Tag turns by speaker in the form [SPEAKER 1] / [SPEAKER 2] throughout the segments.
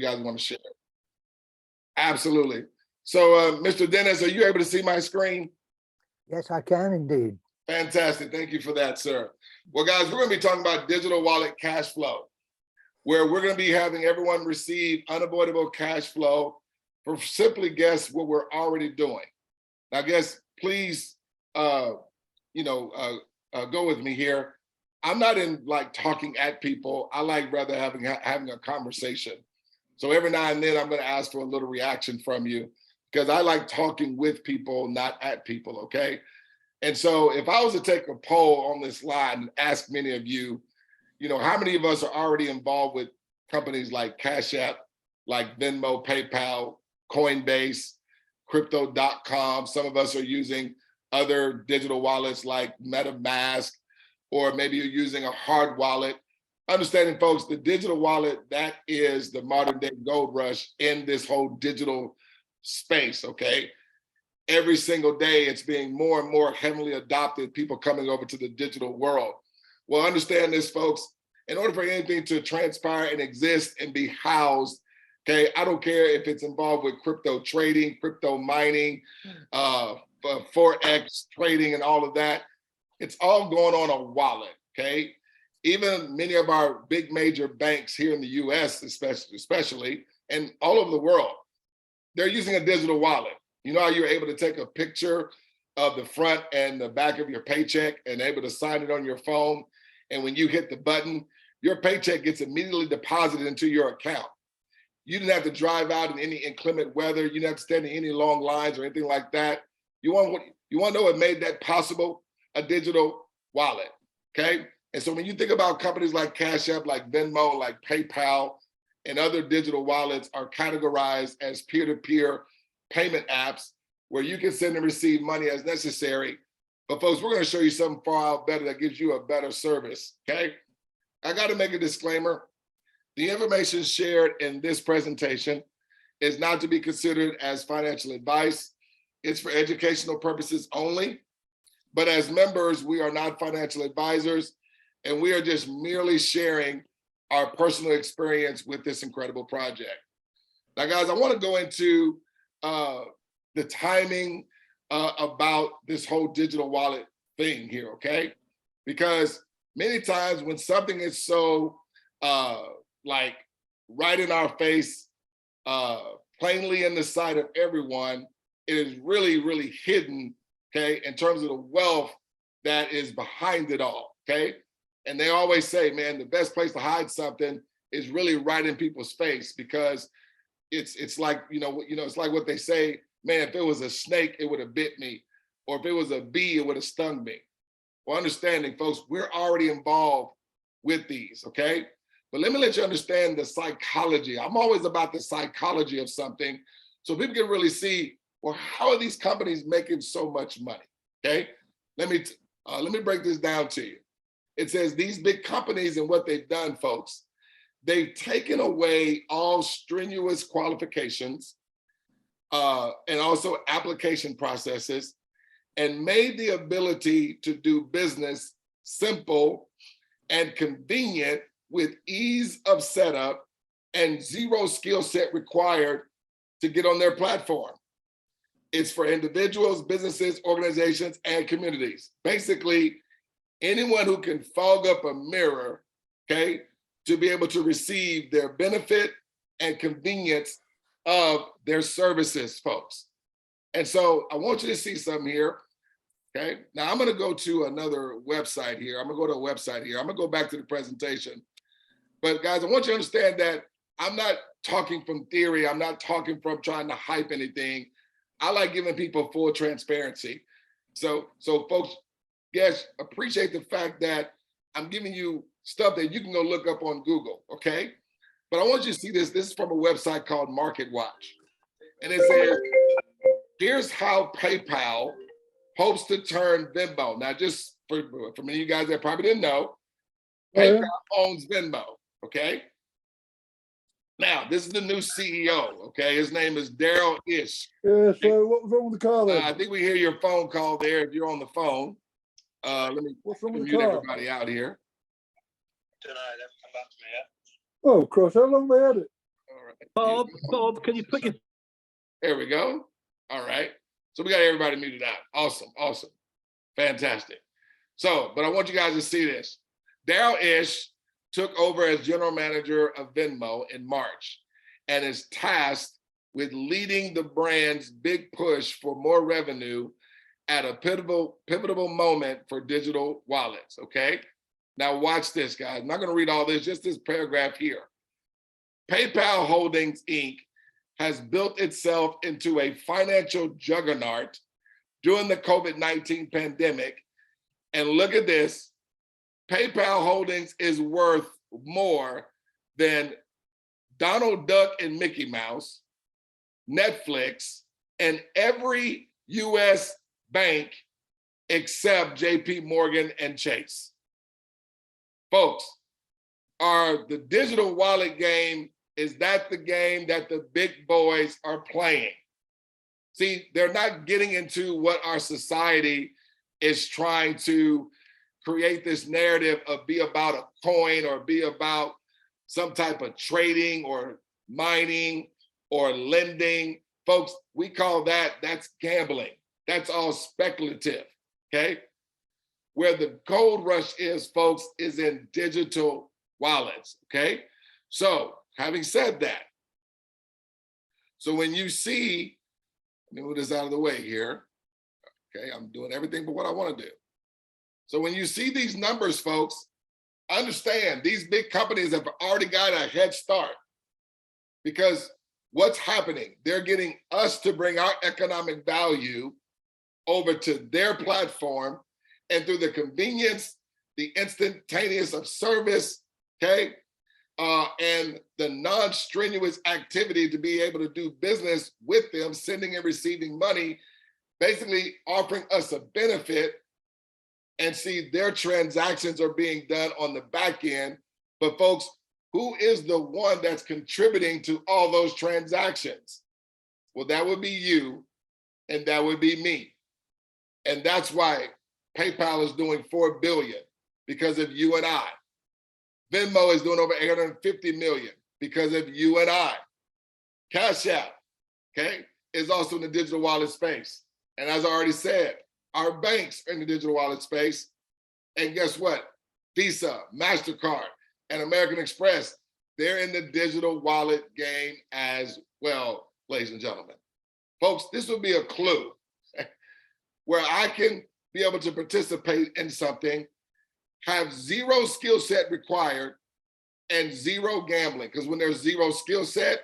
[SPEAKER 1] guys want to share. Absolutely. So, Mr. Dennis, are you able to see my screen?
[SPEAKER 2] Yes, I can indeed.
[SPEAKER 1] Fantastic. Thank you for that, sir. Well, guys, we're going to be talking about digital wallet cash flow, where we're going to be having everyone receive unavoidable cash flow for simply guess what we're already doing. Now, guess, please, go with me here. I'm not in like talking at people. I like rather having a conversation. So every now and then I'm going to ask for a little reaction from you because I like talking with people, not at people, okay? And so if I was to take a poll on this slide and ask many of you, how many of us are already involved with companies like Cash App, like Venmo, PayPal, Coinbase, Crypto.com. Some of us are using other digital wallets like MetaMask, or maybe you're using a hard wallet. Understanding, folks, the digital wallet, that is the modern day gold rush in this whole digital space, okay? Every single day, it's being more and more heavily adopted, people coming over to the digital world. Well, understand this, folks, in order for anything to transpire and exist and be housed, okay, I don't care if it's involved with crypto trading, crypto mining, Forex trading and all of that, it's all going on a wallet, okay? Even many of our big major banks here in the US, especially, and all over the world, they're using a digital wallet. You know how you're able to take a picture of the front and the back of your paycheck and able to sign it on your phone. And when you hit the button, your paycheck gets immediately deposited into your account. You didn't have to drive out in any inclement weather. You didn't have to stand in any long lines or anything like that. You want to know what made that possible? A digital wallet, okay? And so when you think about companies like Cash App, like Venmo, like PayPal, and other digital wallets are categorized as peer-to-peer payment apps where you can send and receive money as necessary. But folks, we're going to show you something far out better that gives you a better service, okay? I got to make a disclaimer. The information shared in this presentation is not to be considered as financial advice. It's for educational purposes only. But as members, we are not financial advisors, and we are just merely sharing our personal experience with this incredible project. Now, guys, I want to go into the timing about this whole digital wallet thing here, okay? Because many times when something is so like right in our face, plainly in the sight of everyone, it is really, really hidden, okay, in terms of the wealth that is behind it all, okay? And they always say, man, the best place to hide something is really right in people's face, because it's like, it's like what they say, man, if it was a snake, it would have bit me. Or if it was a bee, it would have stung me. Well, understanding, folks, we're already involved with these, okay? But let me let you understand the psychology. I'm always about the psychology of something so people can really see, well, how are these companies making so much money, okay? Let me break this down to you. It says these big companies and what they've done, folks, they've taken away all strenuous qualifications and also application processes and made the ability to do business simple and convenient with ease of setup and zero skill set required to get on their platform. It's for individuals, businesses, organizations, and communities. Basically, anyone who can fog up a mirror, okay, to be able to receive their benefit and convenience of their services, folks. And so I want you to see something here, okay? Now I'm gonna go to another website here. I'm gonna go to a website here. I'm gonna go back to the presentation. But guys, I want you to understand that I'm not talking from theory. I'm not talking from trying to hype anything. I like giving people full transparency. So folks, yes, appreciate the fact that I'm giving you stuff that you can go look up on Google, okay? But I want you to see this. This is from a website called Market Watch. And it says, here's how PayPal hopes to turn Venmo. Now, just for many of you guys that probably didn't know, PayPal owns Venmo, okay? Now, this is the new CEO, okay? His name is Daryl Ish.
[SPEAKER 3] Yeah, so what was wrong with the car then?
[SPEAKER 1] I think we hear your phone call there if you're on the phone. Let me mute everybody out here.
[SPEAKER 4] Tonight, haven't come back to me yet.
[SPEAKER 3] Oh, cross, how long they had it?
[SPEAKER 1] All right.
[SPEAKER 4] Bob, can you put your...
[SPEAKER 1] There we go. All right. So we got everybody muted out. Awesome, awesome. Fantastic. So, but I want you guys to see this. Daryl Ish took over as general manager of Venmo in March and is tasked with leading the brand's big push for more revenue at a pivotal moment for digital wallets, okay? Now watch this, guys. I'm not gonna read all this, just this paragraph here. PayPal Holdings, Inc. has built itself into a financial juggernaut during the COVID-19 pandemic. And look at this, PayPal Holdings is worth more than Donald Duck and Mickey Mouse, Netflix, and every US bank except JP Morgan and Chase. Folks, the digital wallet game, is that the game that the big boys are playing? See, they're not getting into what our society is trying to create, this narrative of be about a coin or be about some type of trading or mining or lending. Folks, we call that's gambling. That's all speculative, okay? Where the gold rush is, folks, is in digital wallets, okay? So having said that, so when you see, let me move this out of the way here. Okay, I'm doing everything but what I want to do. So when you see these numbers, folks, understand these big companies have already got a head start, because what's happening? They're getting us to bring our economic value over to their platform, and through the convenience, the instantaneous of service, okay, and the non-strenuous activity to be able to do business with them, sending and receiving money, basically offering us a benefit. And see, their transactions are being done on the back end. But folks, who is the one that's contributing to all those transactions? Well, that would be you, and that would be me. And that's why PayPal is doing 4 billion, because of you and I. Venmo is doing over 850 million because of you and I. Cash App, okay, is also in the digital wallet space. And as I already said, our banks are in the digital wallet space. And guess what? Visa, MasterCard, and American Express, they're in the digital wallet game as well, ladies and gentlemen. Folks, this would be a clue where I can be able to participate in something, have zero skill set required, and zero gambling. Because when there's zero skill set,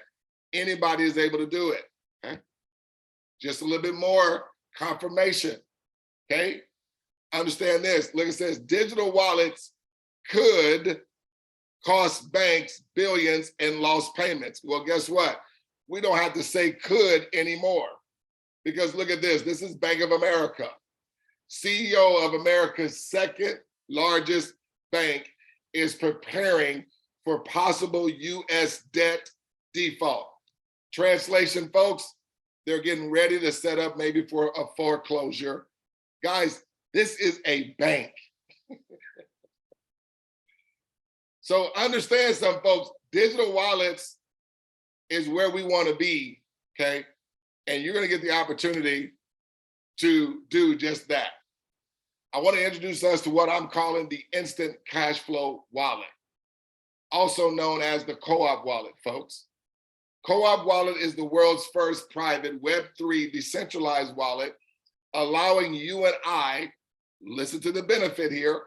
[SPEAKER 1] anybody is able to do it. Okay? Just a little bit more confirmation. Okay? Understand this. Look, it says digital wallets could cost banks billions in lost payments. Well, guess what? We don't have to say could anymore. Because look at this. This is Bank of America. CEO of America's second largest bank is preparing for possible US debt default. Translation, folks, they're getting ready to set up maybe for a foreclosure. Guys, this is a bank. So understand some folks, digital wallets is where we want to be, okay? And you're gonna get the opportunity to do just that. I want to introduce us to what I'm calling the instant cash flow wallet, also known as the Co-op wallet, folks. Co-op wallet is the world's first private Web3 decentralized wallet, allowing you and I, listen to the benefit here,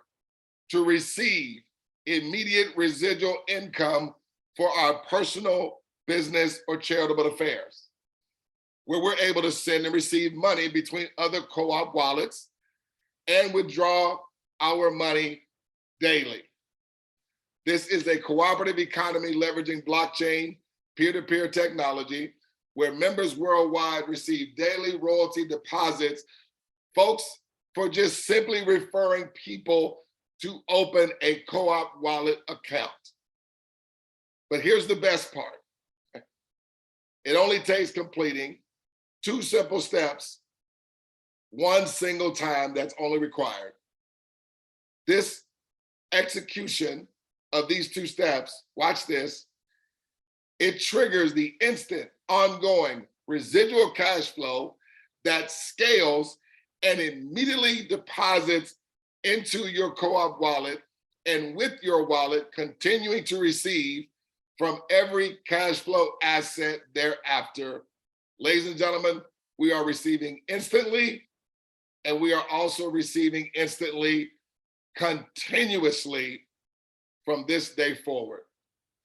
[SPEAKER 1] to receive immediate residual income for our personal, business, or charitable affairs, where we're able to send and receive money between other co-op wallets and withdraw our money daily. This is a cooperative economy leveraging blockchain, peer-to-peer technology, where members worldwide receive daily royalty deposits, folks, for just simply referring people to open a co-op wallet account. But here's the best part. It only takes completing 2 simple steps, 1 single time. That's only required. This execution of these 2 steps, watch this, it triggers the instant, ongoing residual cash flow that scales and immediately deposits into your co-op wallet, and with your wallet continuing to receive from every cash flow asset thereafter. Ladies and gentlemen, we are receiving instantly, and we are also receiving instantly, continuously from this day forward.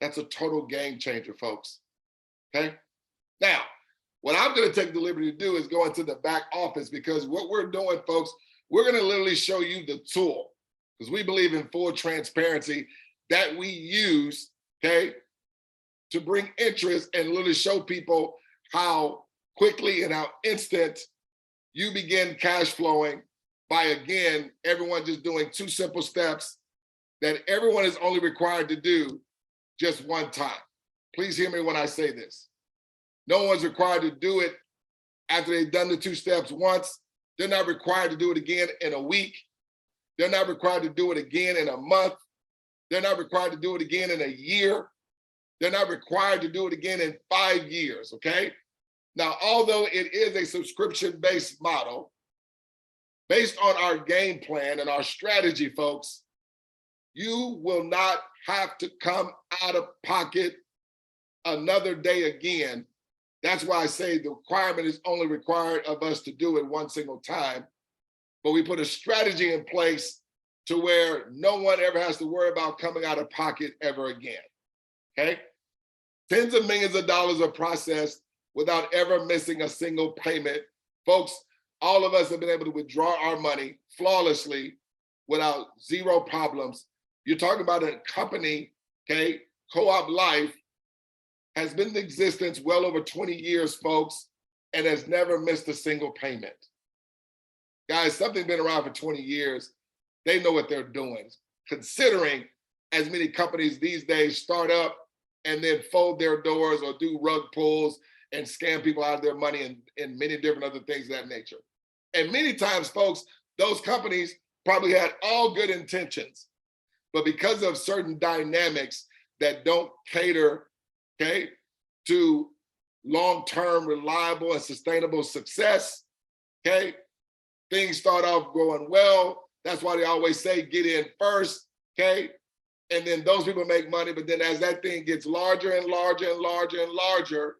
[SPEAKER 1] That's a total game changer, folks, okay? Now, what I'm gonna take the liberty to do is go into the back office, because what we're doing, folks, we're gonna literally show you the tool, because we believe in full transparency that we use, okay, to bring interest and literally show people how quickly and how instant you begin cash flowing by, again, everyone just doing 2 simple steps that everyone is only required to do just one time. Please hear me when I say this. No one's required to do it after they've done the 2 steps once. They're not required to do it again in a week. They're not required to do it again in a month. They're not required to do it again in a year. They're not required to do it again in 5 years, okay? Now, although it is a subscription-based model, based on our game plan and our strategy, folks, you will not have to come out of pocket another day again. That's why I say the requirement is only required of us to do it one single time, but we put a strategy in place to where no one ever has to worry about coming out of pocket ever again, okay? Tens of millions of dollars are processed without ever missing a single payment. Folks, all of us have been able to withdraw our money flawlessly without 0 problems. You're talking about a company, okay? Co-op Life has been in existence well over 20 years, folks, and has never missed a single payment. Guys, something's been around for 20 years. They know what they're doing, considering as many companies these days start up and then fold their doors or do rug pulls and scam people out of their money and many different other things of that nature. And many times, folks, those companies probably had all good intentions, but because of certain dynamics that don't cater, okay, to long-term, reliable, and sustainable success, okay, things start off going well. That's why they always say get in first, okay? And then those people make money, but then as that thing gets larger and larger and larger and larger,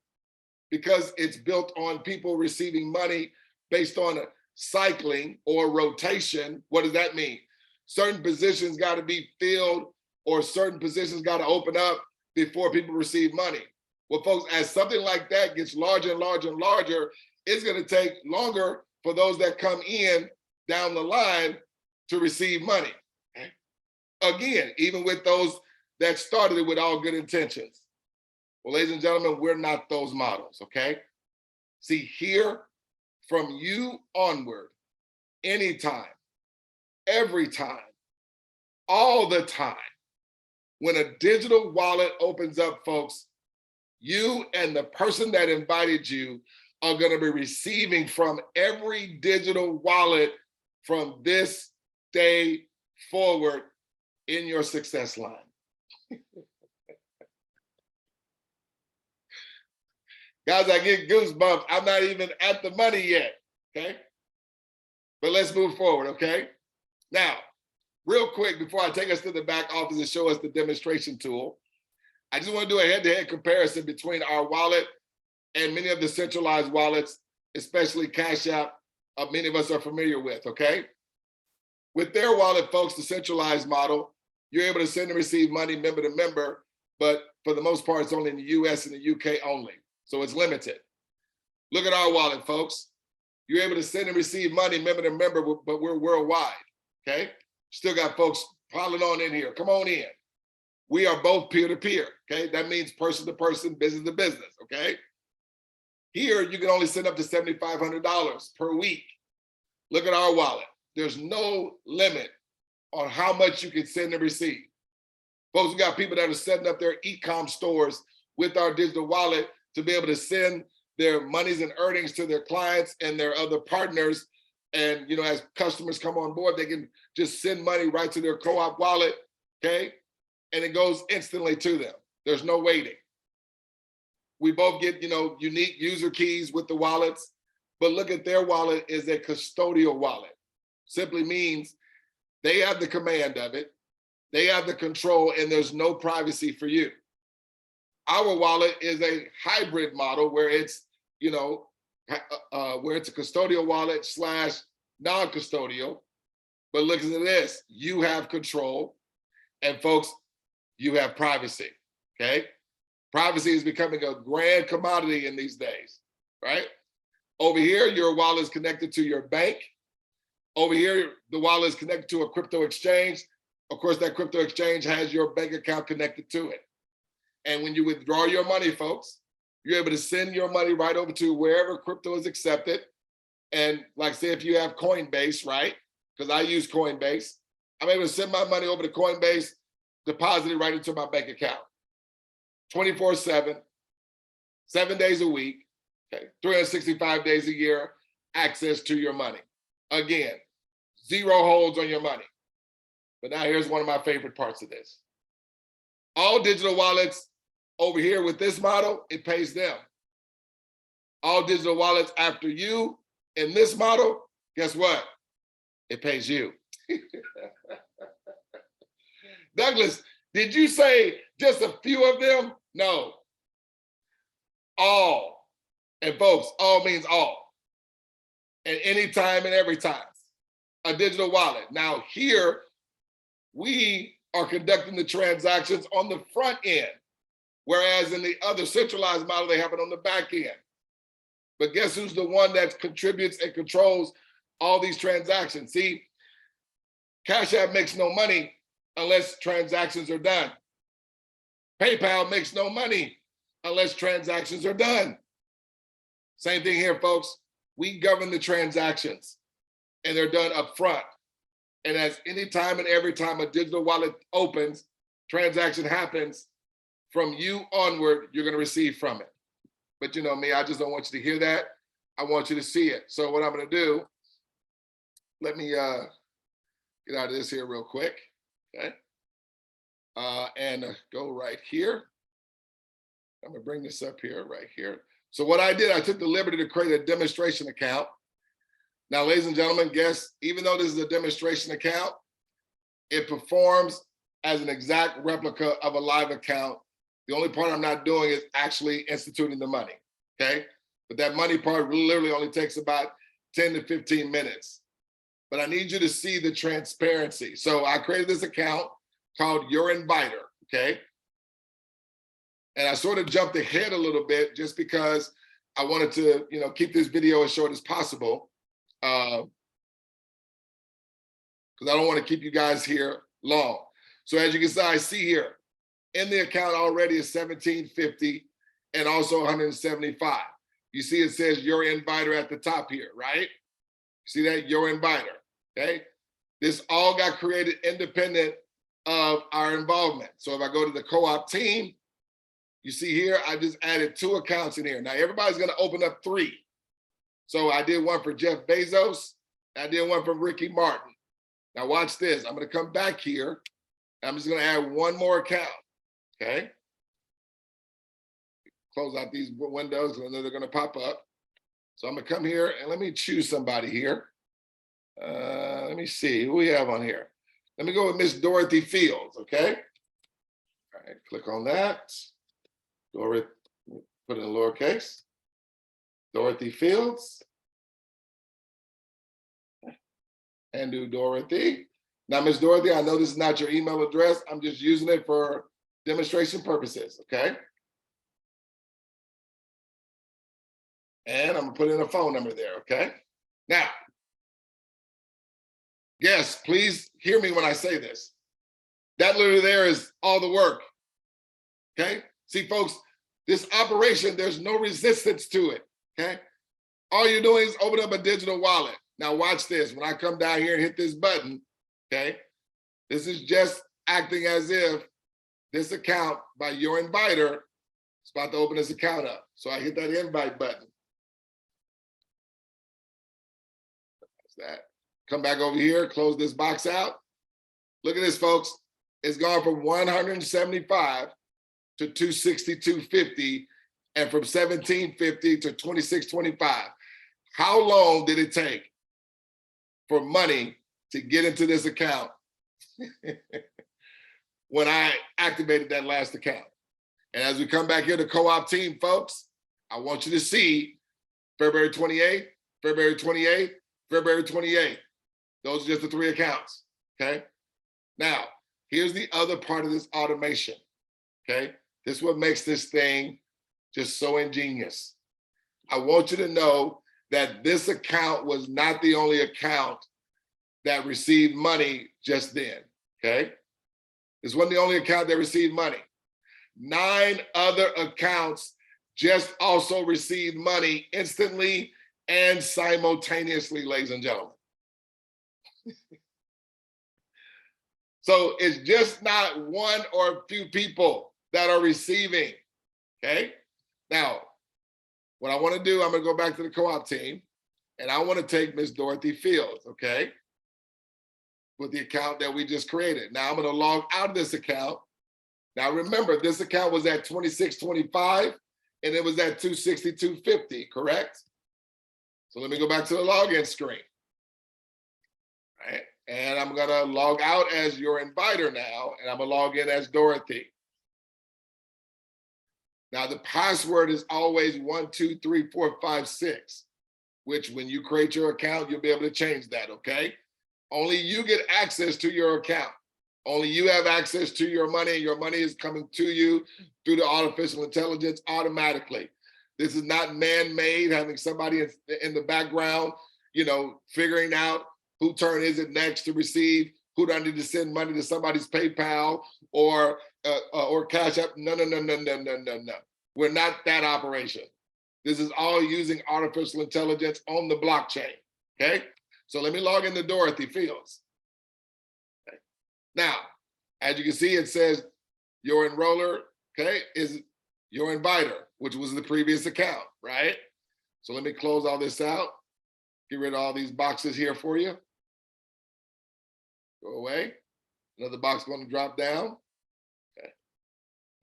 [SPEAKER 1] because it's built on people receiving money based on a cycling or rotation, what does that mean? Certain positions got to be filled or certain positions got to open up before people receive money. Well, folks, as something like that gets larger and larger and larger, it's going to take longer for those that come in down the line to receive money. Okay? Again, even with those that started it with all good intentions. Well, ladies and gentlemen, we're not those models, okay? See, here from you onward, anytime, every time, all the time, when a digital wallet opens up, folks, you and the person that invited you are going to be receiving from every digital wallet from this day forward in your success line. Guys, I get goosebumps. I'm not even at the money yet, okay? But let's move forward, okay? Now, real quick, before I take us to the back office and show us the demonstration tool, I just want to do a head-to-head comparison between our wallet and many of the centralized wallets, especially Cash App, many of us are familiar with, okay? With their wallet, folks, the centralized model, you're able to send and receive money member to member, but for the most part, it's only in the US and the UK only, so it's limited. Look at our wallet, folks. You're able to send and receive money member to member, but we're worldwide, okay? Still got folks piling on in here. Come on in. We are both peer-to-peer, okay? That means person to person, business to business, okay? Here, you can only send up to $7,500 per week. Look at our wallet. There's no limit on how much you can send and receive. Folks, we got people that are setting up their e-com stores with our digital wallet to be able to send their monies and earnings to their clients and their other partners. And, you know, as customers come on board, they can just send money right to their co-op wallet, okay? And it goes instantly to them. There's no waiting. We both get, unique user keys with the wallets, but look at their wallet is a custodial wallet. Simply means they have the command of it, they have the control, and there's no privacy for you. Our wallet is a hybrid model where it's, where it's a custodial wallet / non-custodial. But look at this, you have control, and folks, you have privacy, okay? Privacy is becoming a grand commodity in these days, right? Over here, your wallet is connected to your bank. Over here, the wallet is connected to a crypto exchange. Of course, that crypto exchange has your bank account connected to it. And when you withdraw your money, folks, you're able to send your money right over to wherever crypto is accepted. And like say if you have Coinbase, right? Because I use Coinbase, I'm able to send my money over to Coinbase, deposit it right into my bank account. 24/7, 7 days a week, okay, 365 days a year, access to your money. Again, zero holds on your money. But now here's one of my favorite parts of this. All digital wallets over here with this model, it pays them. All digital wallets after you in this model, guess what? It pays you. Douglas, did you say just a few of them? No. All. And folks, all means all. And anytime and every time. A digital wallet. Now here, we are conducting the transactions on the front end, whereas in the other centralized model, they happen on the back end. But guess who's the one that contributes and controls all these transactions? See, Cash App makes no money unless transactions are done. PayPal makes no money unless transactions are done. Same thing here, folks. We govern the transactions and they're done up front. And as any time and every time a digital wallet opens, transaction happens, from you onward, you're gonna receive from it. But you know me, I just don't want you to hear that. I want you to see it. So what I'm gonna do, let me get out of this here real quick, okay? And go right here. I'm gonna bring this up here, right here. So what I did, I took the liberty to create a demonstration account. Now, ladies and gentlemen, guess, even though this is a demonstration account, it performs as an exact replica of a live account. The only part I'm not doing is actually instituting the money, okay? But that money part literally only takes about 10 to 15 minutes. But I need you to see the transparency. So I created this account called Your Inviter, okay? And I sort of jumped ahead a little bit just because I wanted to, keep this video as short as possible. Because I don't want to keep you guys here long. So as you can see here, in the account already is $17.50 and also $175. You see it says Your Inviter at the top here, right? See that? Your Inviter, okay? This all got created independent of our involvement. So if I go to the co-op team, you see here, I just added 2 accounts in here. Now everybody's gonna open up 3. So I did one for Jeff Bezos, I did one for Ricky Martin. Now watch this, I'm gonna come back here, I'm just gonna add 1 more account, okay? Close out these windows and then they're gonna pop up. So I'm gonna come here and let me choose somebody here. Let me see, who we have on here? Let me go with Miss Dorothy Fields, okay? All right, click on that. Dorothy, put it in lowercase. Dorothy Fields. And do Dorothy. Now, Miss Dorothy, I know this is not your email address. I'm just using it for demonstration purposes, okay? And I'm gonna put in a phone number there, okay? Now, yes, please hear me when I say this. That literally there is all the work, okay? See, folks, this operation, there's no resistance to it, okay? All you're doing is open up a digital wallet. Now watch this, when I come down here and hit this button, okay? This is just acting as if this account by Your Inviter is about to open this account up. So I hit that invite button. That's that. Come back over here, close this box out. Look at this, folks. It's gone from 175 to 262.50 and from 1750 to 2625. How long did it take for money to get into this account when I activated that last account? And as we come back here to co-op team, folks, I want you to see February 28th, February 28th, February 28th. Those are just the 3 accounts, okay? Now, here's the other part of this automation, okay? This is what makes this thing just so ingenious. I want you to know that this account was not the only account that received money just then, okay? This wasn't the only account that received money. 9 other accounts just also received money instantly and simultaneously, ladies and gentlemen. So it's just not one or a few people that are receiving, okay? Now, what I want to do, I'm going to go back to the co-op team, and I want to take Miss Dorothy Fields, okay, with the account that we just created. Now, I'm going to log out of this account. Now, remember, this account was at 2625, and it was at 262.50, correct? So let me go back to the login screen. All right. And I'm going to log out as your inviter now, and I'm going to log in as Dorothy. Now, the password is always 123456, which when you create your account, you'll be able to change that, okay? Only you get access to your account. Only you have access to your money, and your money is coming to you through the artificial intelligence automatically. This is not man-made, having somebody in the background, you know, figuring out who turn is it next to receive, who do I need to send money to somebody's PayPal or Cash App. No. We're not that operation. This is all using artificial intelligence on the blockchain, okay? So let me log into Dorothy Fields. Okay. Now, as you can see, it says your enroller, okay, is your inviter, which was the previous account, right? So let me close all this out. Get rid of all these boxes here for you. Go away. Another box going to drop down. Okay.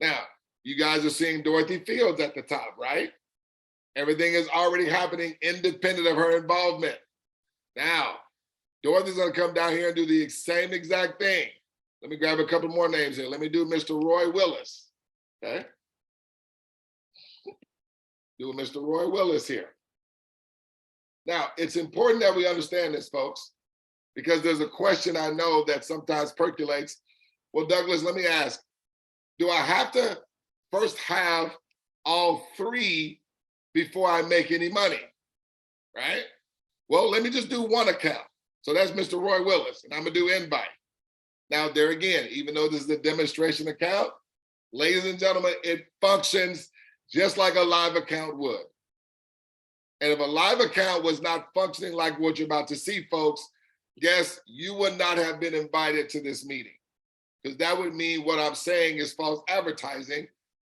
[SPEAKER 1] Now, you guys are seeing Dorothy Fields at the top, right? Everything is already happening independent of her involvement. Now, Dorothy's going to come down here and do the same exact thing. Let me grab a couple more names here. Let me do Mr. Roy Willis. Okay. Do Mr. Roy Willis here. Now, it's important that we understand this, folks, because there's a question I know that sometimes percolates. Well, Douglas, let me ask, do I have to first have all 3 before I make any money, right? Well, let me just do one account. So that's Mr. Roy Willis, and I'm gonna do invite. Now, there again, even though this is a demonstration account, ladies and gentlemen, it functions just like a live account would. And if a live account was not functioning like what you're about to see, folks, guess you would not have been invited to this meeting, because that would mean what I'm saying is false advertising,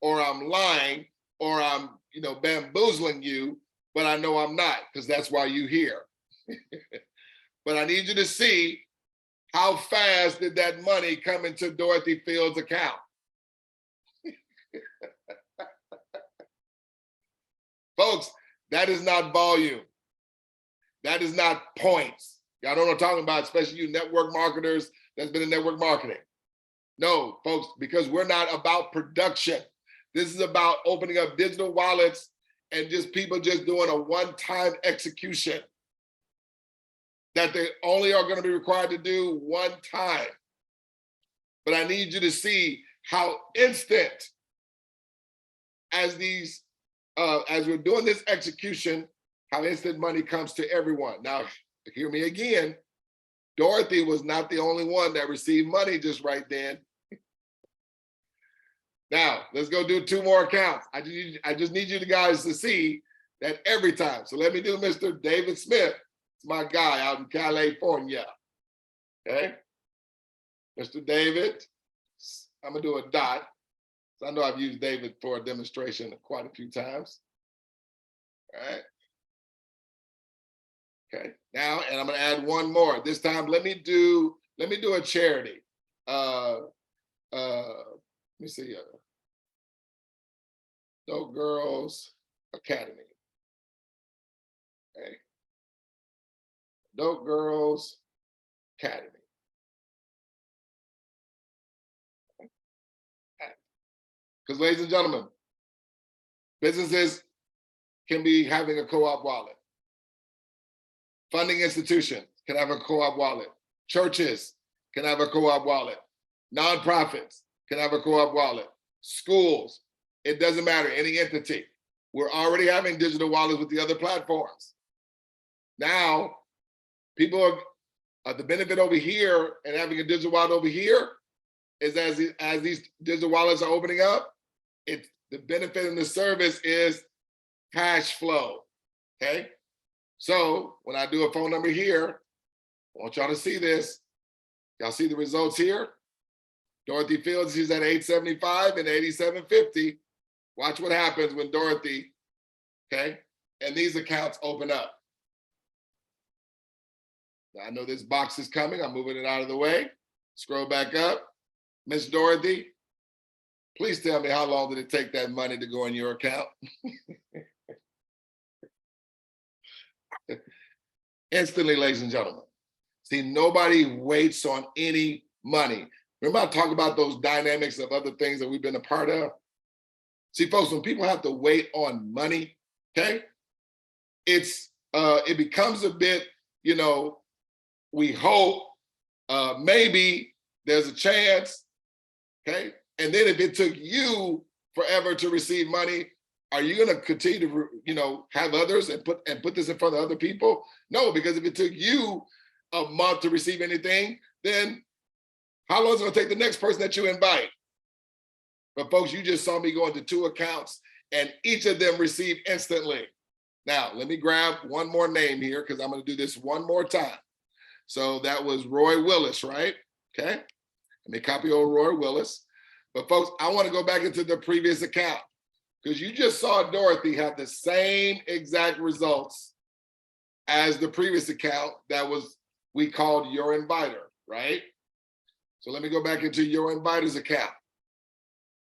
[SPEAKER 1] or I'm lying, or I'm, you know, bamboozling you, but I know I'm not, because that's why you're here. But I need you to see how fast did that money come into Dorothy Fields' account. Folks, that is not volume. That is not points. Y'all know what I'm talking about, especially you network marketers that's been in network marketing. No, folks, because we're not about production. This is about opening up digital wallets and just people just doing a one-time execution that they only are going to be required to do one time. But I need you to see how instant as these, as we're doing this execution, how instant money comes to everyone. Now, hear me again. Dorothy was not the only one that received money just right then. Now, let's go do 2 more accounts. I just need you guys to see that every time. So let me do Mr. David Smith. It's my guy out in California. Okay? Mr. David, I'm gonna do a dot. So I know I've used David for a demonstration quite a few times. All right. Okay, now, and I'm gonna add one more. This time, let me do a charity. Let me see. 𝗗𝗶𝘀𝗰𝗹𝗶𝗺𝗲𝗃. Okay. 𝗗𝗶𝘀𝗰𝗹𝗶𝗺𝗃. Because ladies and gentlemen, businesses can be having a co-op wallet. Funding institutions can have a co-op wallet. Churches can have a co-op wallet. Nonprofits can have a co-op wallet. Schools, it doesn't matter, any entity. We're already having digital wallets with the other platforms. Now, people are, the benefit over here and having a digital wallet over here is as these digital wallets are opening up, it's the benefit and the service is cash flow, okay? So when I do a phone number here, I want y'all to see this. Y'all see the results here? Dorothy Fields, she's at 875 and 8750. Watch what happens when Dorothy, okay? And these accounts open up. Now, I know this box is coming. I'm moving it out of the way. Scroll back up. Miss Dorothy, please tell me how long did it take that money to go in your account? Instantly, ladies and gentlemen. See, nobody waits on any money. Remember I talked about those dynamics of other things that we've been a part of? See, folks, when people have to wait on money, okay, it becomes a bit, you know, we hope maybe there's a chance, okay? And then if it took you forever to receive money, are you going to continue to, you know, have others and put this in front of other people? No, because if it took you a month to receive anything, then how long is it going to take the next person that you invite? But folks, you just saw me go into 2 accounts and each of them received instantly. Now, let me grab one more name here because I'm going to do this one more time. So that was Roy Willis, right? Okay. Let me copy old Roy Willis. But folks, I want to go back into the previous account because you just saw Dorothy have the same exact results as the previous account that was, we called Your Inviter, right? So let me go back into Your Inviter's account.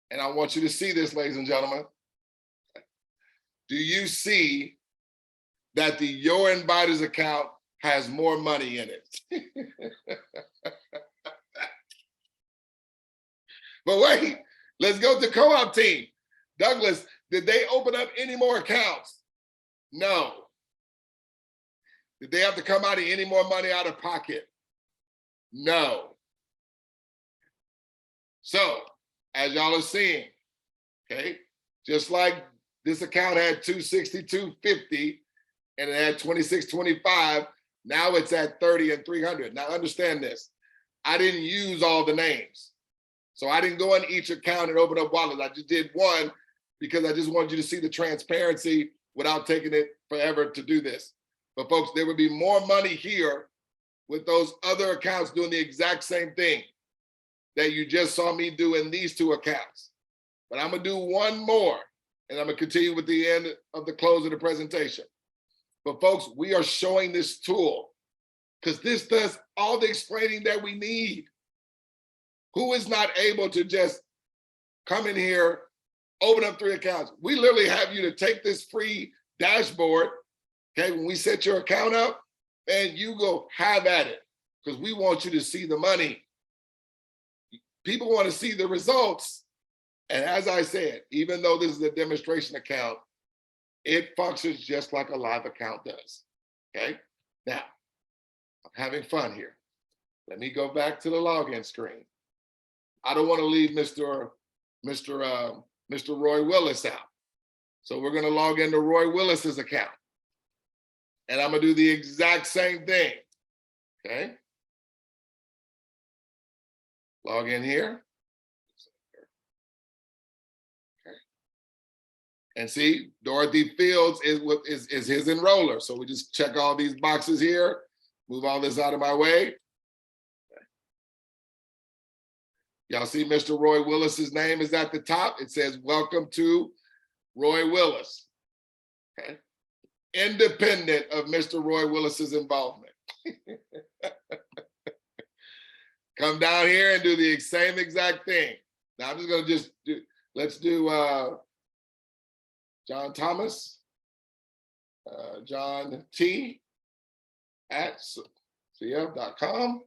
[SPEAKER 1] And I want you to see this, ladies and gentlemen. Do you see that the Your Inviter's account has more money in it? But wait, let's go to co-op team. Douglas, did they open up any more accounts? No. Did they have to come out of any more money out of pocket? No. So, as y'all are seeing, okay, just like this account had 262.50 and it had 26.25, now it's at 30 and 300. Now understand this, I didn't use all the names. So I didn't go in each account and open up wallets. I just did one because I just wanted you to see the transparency without taking it forever to do this. But folks, there would be more money here with those other accounts doing the exact same thing that you just saw me do in these 2 accounts. But I'm gonna do one more and I'm gonna continue with the end of the close of the presentation. But folks, we are showing this tool because this does all the explaining that we need. Who is not able to just come in here, open up 3 accounts? We literally have you to take this free dashboard, okay, when we set your account up, and you go have at it because we want you to see the money. People want to see the results. And as I said, even though this is a demonstration account, it functions just like a live account does, okay? Now, I'm having fun here. Let me go back to the login screen. I don't want to leave Mr. Roy Willis out. So we're going to log into Roy Willis's account. And I'm going to do the exact same thing, okay? Log in here. Okay. And see, Dorothy Fields is his enroller. So we just check all these boxes here, move all this out of my way. Y'all see Mr. Roy Willis's name is at the top. It says, welcome to Roy Willis. Okay. Independent of Mr. Roy Willis's involvement. Come down here and do the same exact thing. Now I'm just gonna do, let's do John Thomas, John T at cf.com.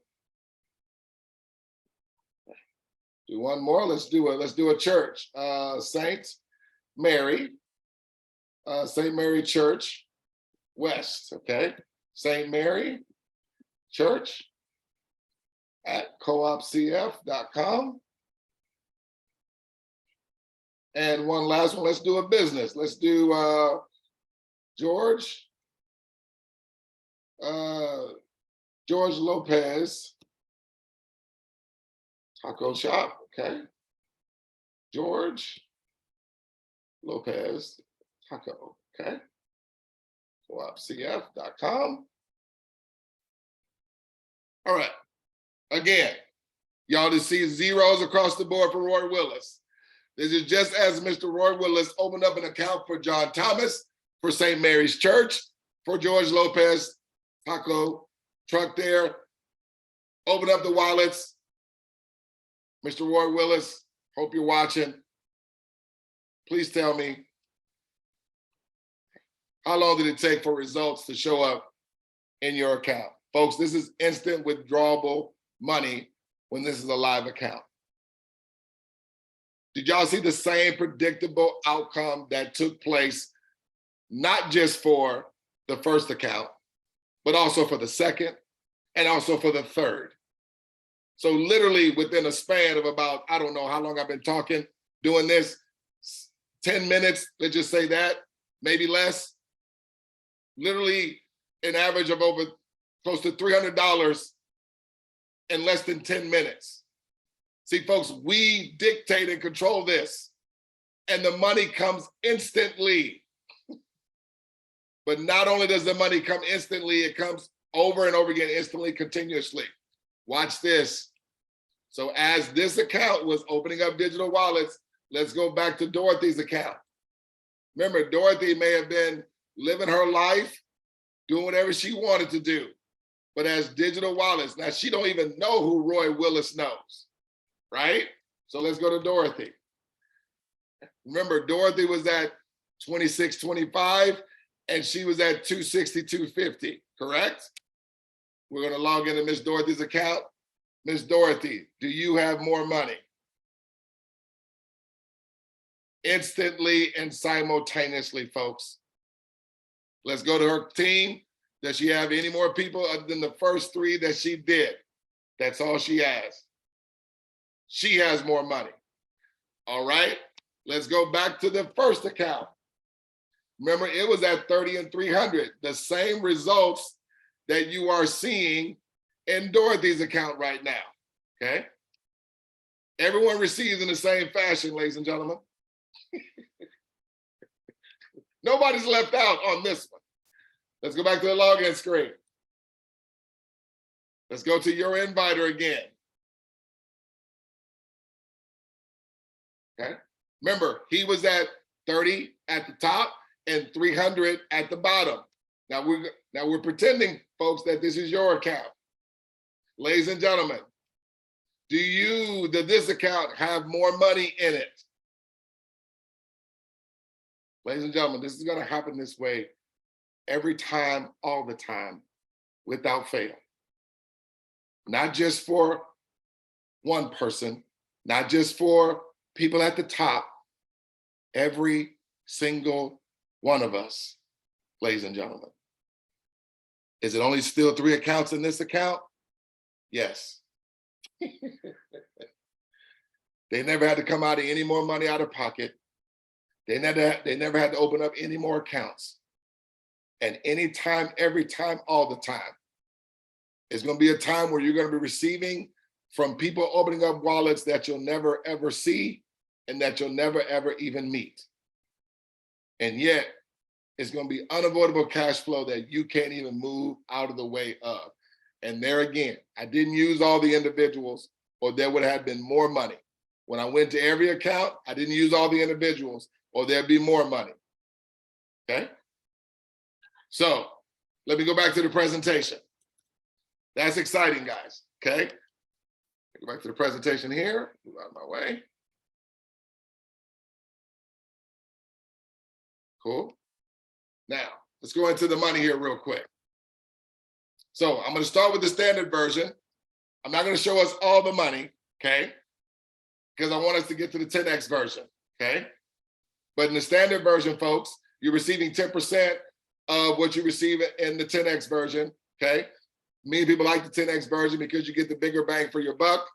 [SPEAKER 1] Do one more. Let's do a church. St. Mary Church West. Okay, St. Mary Church at coopcf.com. And one last one. Let's do a business. Let's do George Lopez Taco Shop. Okay, George Lopez Taco. Okay, coopcf.com. All right. Again, y'all just see zeros across the board for Roy Willis. This is just as Mr. Roy Willis opened up an account for John Thomas, for St. Mary's Church, for George Lopez Taco Truck there. Open up the wallets. Mr. Roy Willis, hope you're watching. Please tell me, how long did it take for results to show up in your account? Folks, this is instant withdrawable money when this is a live account. Did y'all see the same predictable outcome that took place, not just for the first account, but also for the second and also for the third? So literally within a span of about, I don't know how long I've been talking, doing this, 10 minutes, let's just say that, maybe less, literally an average of over close to $300 in less than 10 minutes. See, folks, we dictate and control this, and the money comes instantly. But not only does the money come instantly, it comes over and over again, instantly, continuously. Watch this. So as this account was opening up digital wallets, let's go back to Dorothy's account. Remember, Dorothy may have been living her life, doing whatever she wanted to do, but as digital wallets, now she don't even know who Roy Willis knows, right? So let's go to Dorothy. Remember, Dorothy was at 26.25 and she was at 262.50, correct? We're gonna log into Miss Dorothy's account. Miss Dorothy, do you have more money? Instantly and simultaneously, folks. Let's go to her team. Does she have any more people other than the first three that she did? That's all she has. She has more money. All right, let's go back to the first account. Remember, it was at 30 and 300, the same results that you are seeing in Dorothy's account right now, okay? Everyone receives in the same fashion, ladies and gentlemen. Nobody's left out on this one. Let's go back to the login screen. Let's go to your inviter again. Okay, remember, he was at 30 at the top and 300 at the bottom. Now we're pretending, folks, that this is your account. Ladies and gentlemen, does this account have more money in it? Ladies and gentlemen, this is gonna happen this way every time, all the time, without fail. Not just for one person, not just for people at the top, every single one of us, ladies and gentlemen. Is it only still 3 accounts in this account? Yes. They never had to come out of any more money out of pocket. They never had to open up any more accounts. And anytime, every time, all the time, it's gonna be a time where you're gonna be receiving from people opening up wallets that you'll never ever see and that you'll never ever even meet. And yet, it's gonna be unavoidable cash flow that you can't even move out of the way of. And there again, I didn't use all the individuals or there would have been more money. When I went to every account, I didn't use all the individuals or there'd be more money, okay? So let me go back to the presentation. That's exciting, guys, okay? Go back to the presentation here, move out of my way. Cool. Now, let's go into the money here real quick. So I'm gonna start with the standard version. I'm not gonna show us all the money, okay? Because I want us to get to the 10X version, okay? But in the standard version, folks, you're receiving 10% of what you receive in the 10X version, okay? Many people like the 10X version because you get the bigger bang for your buck,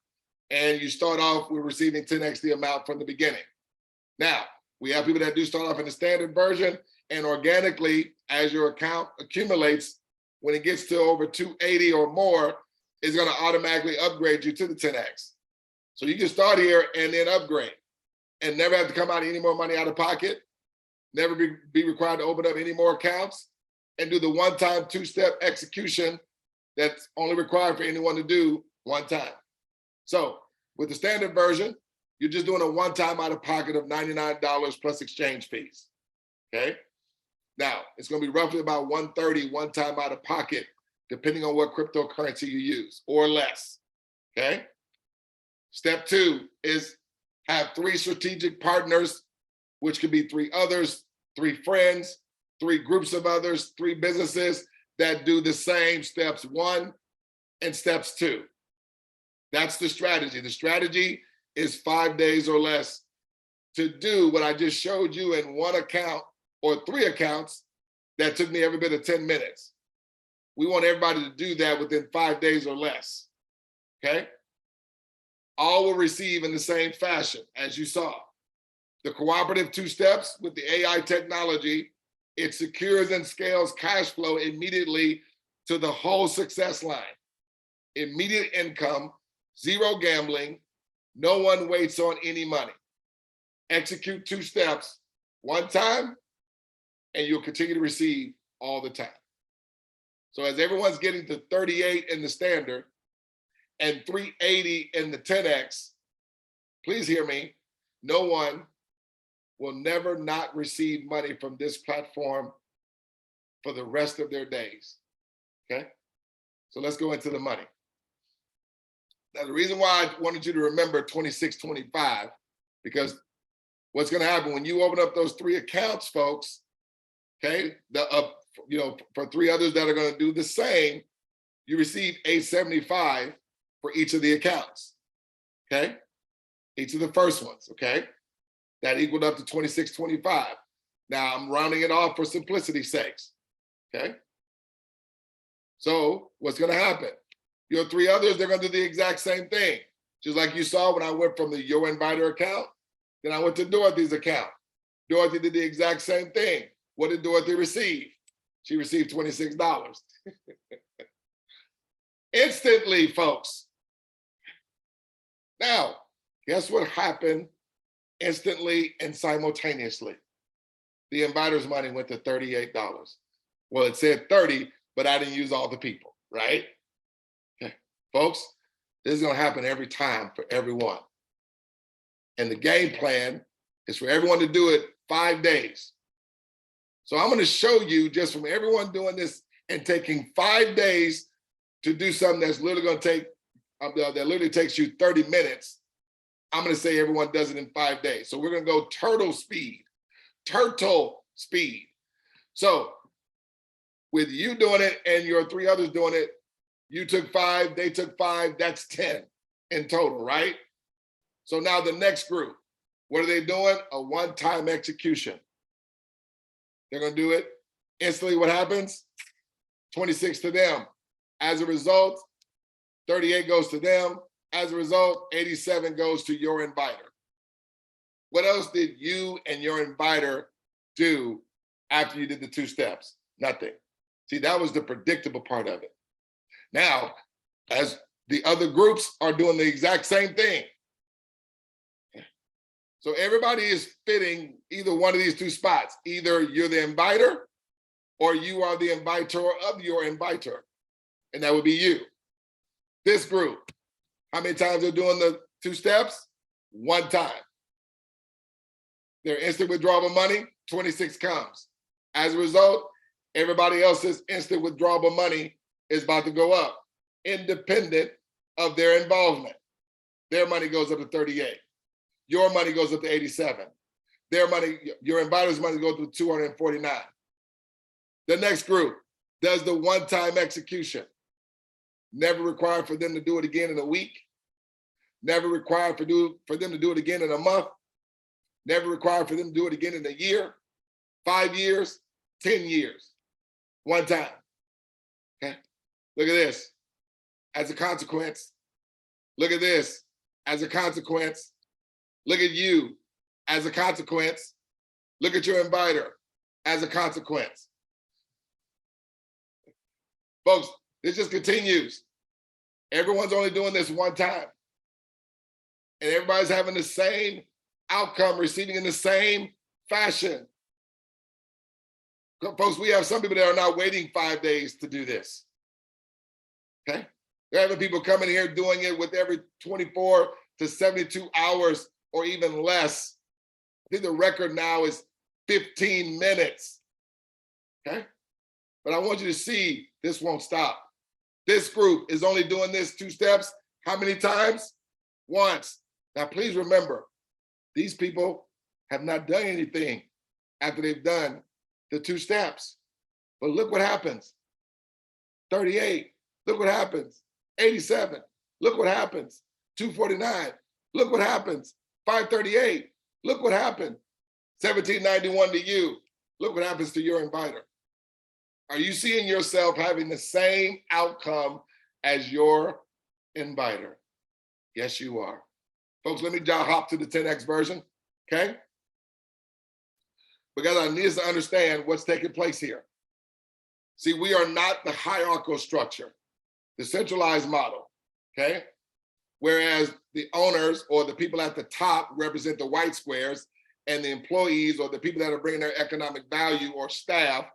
[SPEAKER 1] and you start off with receiving 10X the amount from the beginning. Now, we have people that do start off in the standard version, and organically, as your account accumulates, when it gets to over 280 or more, it's gonna automatically upgrade you to the 10X. So you can start here and then upgrade and never have to come out any more money out of pocket, never be required to open up any more accounts, and do the one-time two-step execution that's only required for anyone to do one time. So with the standard version, you're just doing a one-time out of pocket of $99 plus exchange fees, okay? Now, it's gonna be roughly about $130 one time out of pocket, depending on what cryptocurrency you use, or less, okay? Step 2 is have 3 strategic partners, which could be 3 others, 3 friends, 3 groups of others, 3 businesses that do the same steps 1 and steps 2. That's the strategy. The strategy is 5 days or less to do what I just showed you in 1 account or 3 accounts that took me every bit of 10 minutes. We want everybody to do that within 5 days or less, okay? All will receive in the same fashion as you saw. The cooperative 2 steps with the AI technology, it secures and scales cash flow immediately to the whole success line. Immediate income, 0 gambling, no one waits on any money. Execute 2 steps 1 time, and you'll continue to receive all the time. So as everyone's getting to 38 in the standard and 380 in the 10X, please hear me, no one will never not receive money from this platform for the rest of their days, okay? So let's go into the money. Now, the reason why I wanted you to remember 2625, because what's gonna happen when you open up those 3 accounts, folks, okay, for 3 others that are gonna do the same, you receive $875 for each of the accounts, okay? Each of the first ones, okay? That equaled up to 2625. Now I'm rounding it off for simplicity's sakes, okay? So what's gonna happen? Your 3 others, they're gonna do the exact same thing. Just like you saw when I went from the Your Inviter account, then I went to Dorothy's account. Dorothy did the exact same thing. What did Dorothy receive? She received $26. Instantly, folks. Now, guess what happened instantly and simultaneously? The inviter's money went to $38. Well, it said 30, but I didn't use all the people, right? Okay. Folks, this is gonna happen every time for everyone. And the game plan is for everyone to do it 5 days. So I'm gonna show you just from everyone doing this and taking 5 days to do something that's literally gonna take, that literally takes you 30 minutes. I'm gonna say everyone does it in 5 days. So we're gonna go turtle speed. So with you doing it and your 3 others doing it, you took 5, they took 5, that's 10 in total, right? So now the next group, what are they doing? A one-time execution. They're gonna do it instantly. What happens? 26 to them. As a result, 38 goes to them. As a result, 87 goes to your inviter. What else did you and your inviter do after you did the 2 steps? Nothing. See, that was the predictable part of it. Now, as the other groups are doing the exact same thing. So everybody is fitting either one of these 2 spots. Either you're the inviter or you are the inviter of your inviter. And that would be you. This group, how many times they're doing the 2 steps? 1 time. Their instant withdrawable money, 26 comes. As a result, everybody else's instant withdrawable money is about to go up, independent of their involvement. Their money goes up to 38. Your money goes up to 87. their money, your inviter's money goes to 249. The next group does the one-time execution. Never required for them to do it again in a week. Never required for them to do it again in a month. Never required for them to do it again in a year, 5 years, 10 years. One time. Okay? Look at this. As a consequence, look at this. As a consequence, look at you. As a consequence, look at your inviter. As a consequence. Folks, this just continues. Everyone's only doing this one time. And everybody's having the same outcome, receiving in the same fashion. Folks, we have some people that are not waiting 5 days to do this. Okay? We're having people coming here doing it with every 24 to 72 hours or even less. I think the record now is 15 minutes. Okay? But I want you to see this won't stop. This group is only doing this 2 steps. How many times? Once. Now, please remember, these people have not done anything after they've done the 2 steps. But look what happens. 38, look what happens. 87, look what happens. 249, look what happens. 538, look what happened. 1791 to you, look what happens to your inviter. Are you seeing yourself having the same outcome as your inviter? Yes, you are. Folks, let me hop to the 10X version, okay? Because I need us to understand what's taking place here. See, we are not the hierarchical structure, the centralized model, okay? Whereas the owners or the people at the top represent the white squares, and the employees or the people that are bringing their economic value or staff,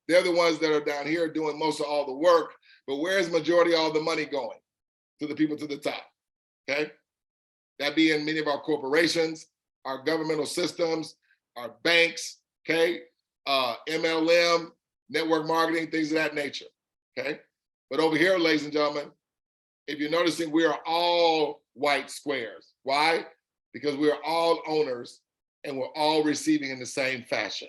[SPEAKER 1] they're the ones that are down here doing most of all the work. But where's majority of all the money going? To the people to the top, okay? That being many of our corporations, our governmental systems, our banks, okay? MLM, network marketing, things of that nature, okay? But over here, ladies and gentlemen, if you're noticing, we are all white squares. Why? Because we are all owners and we're all receiving in the same fashion.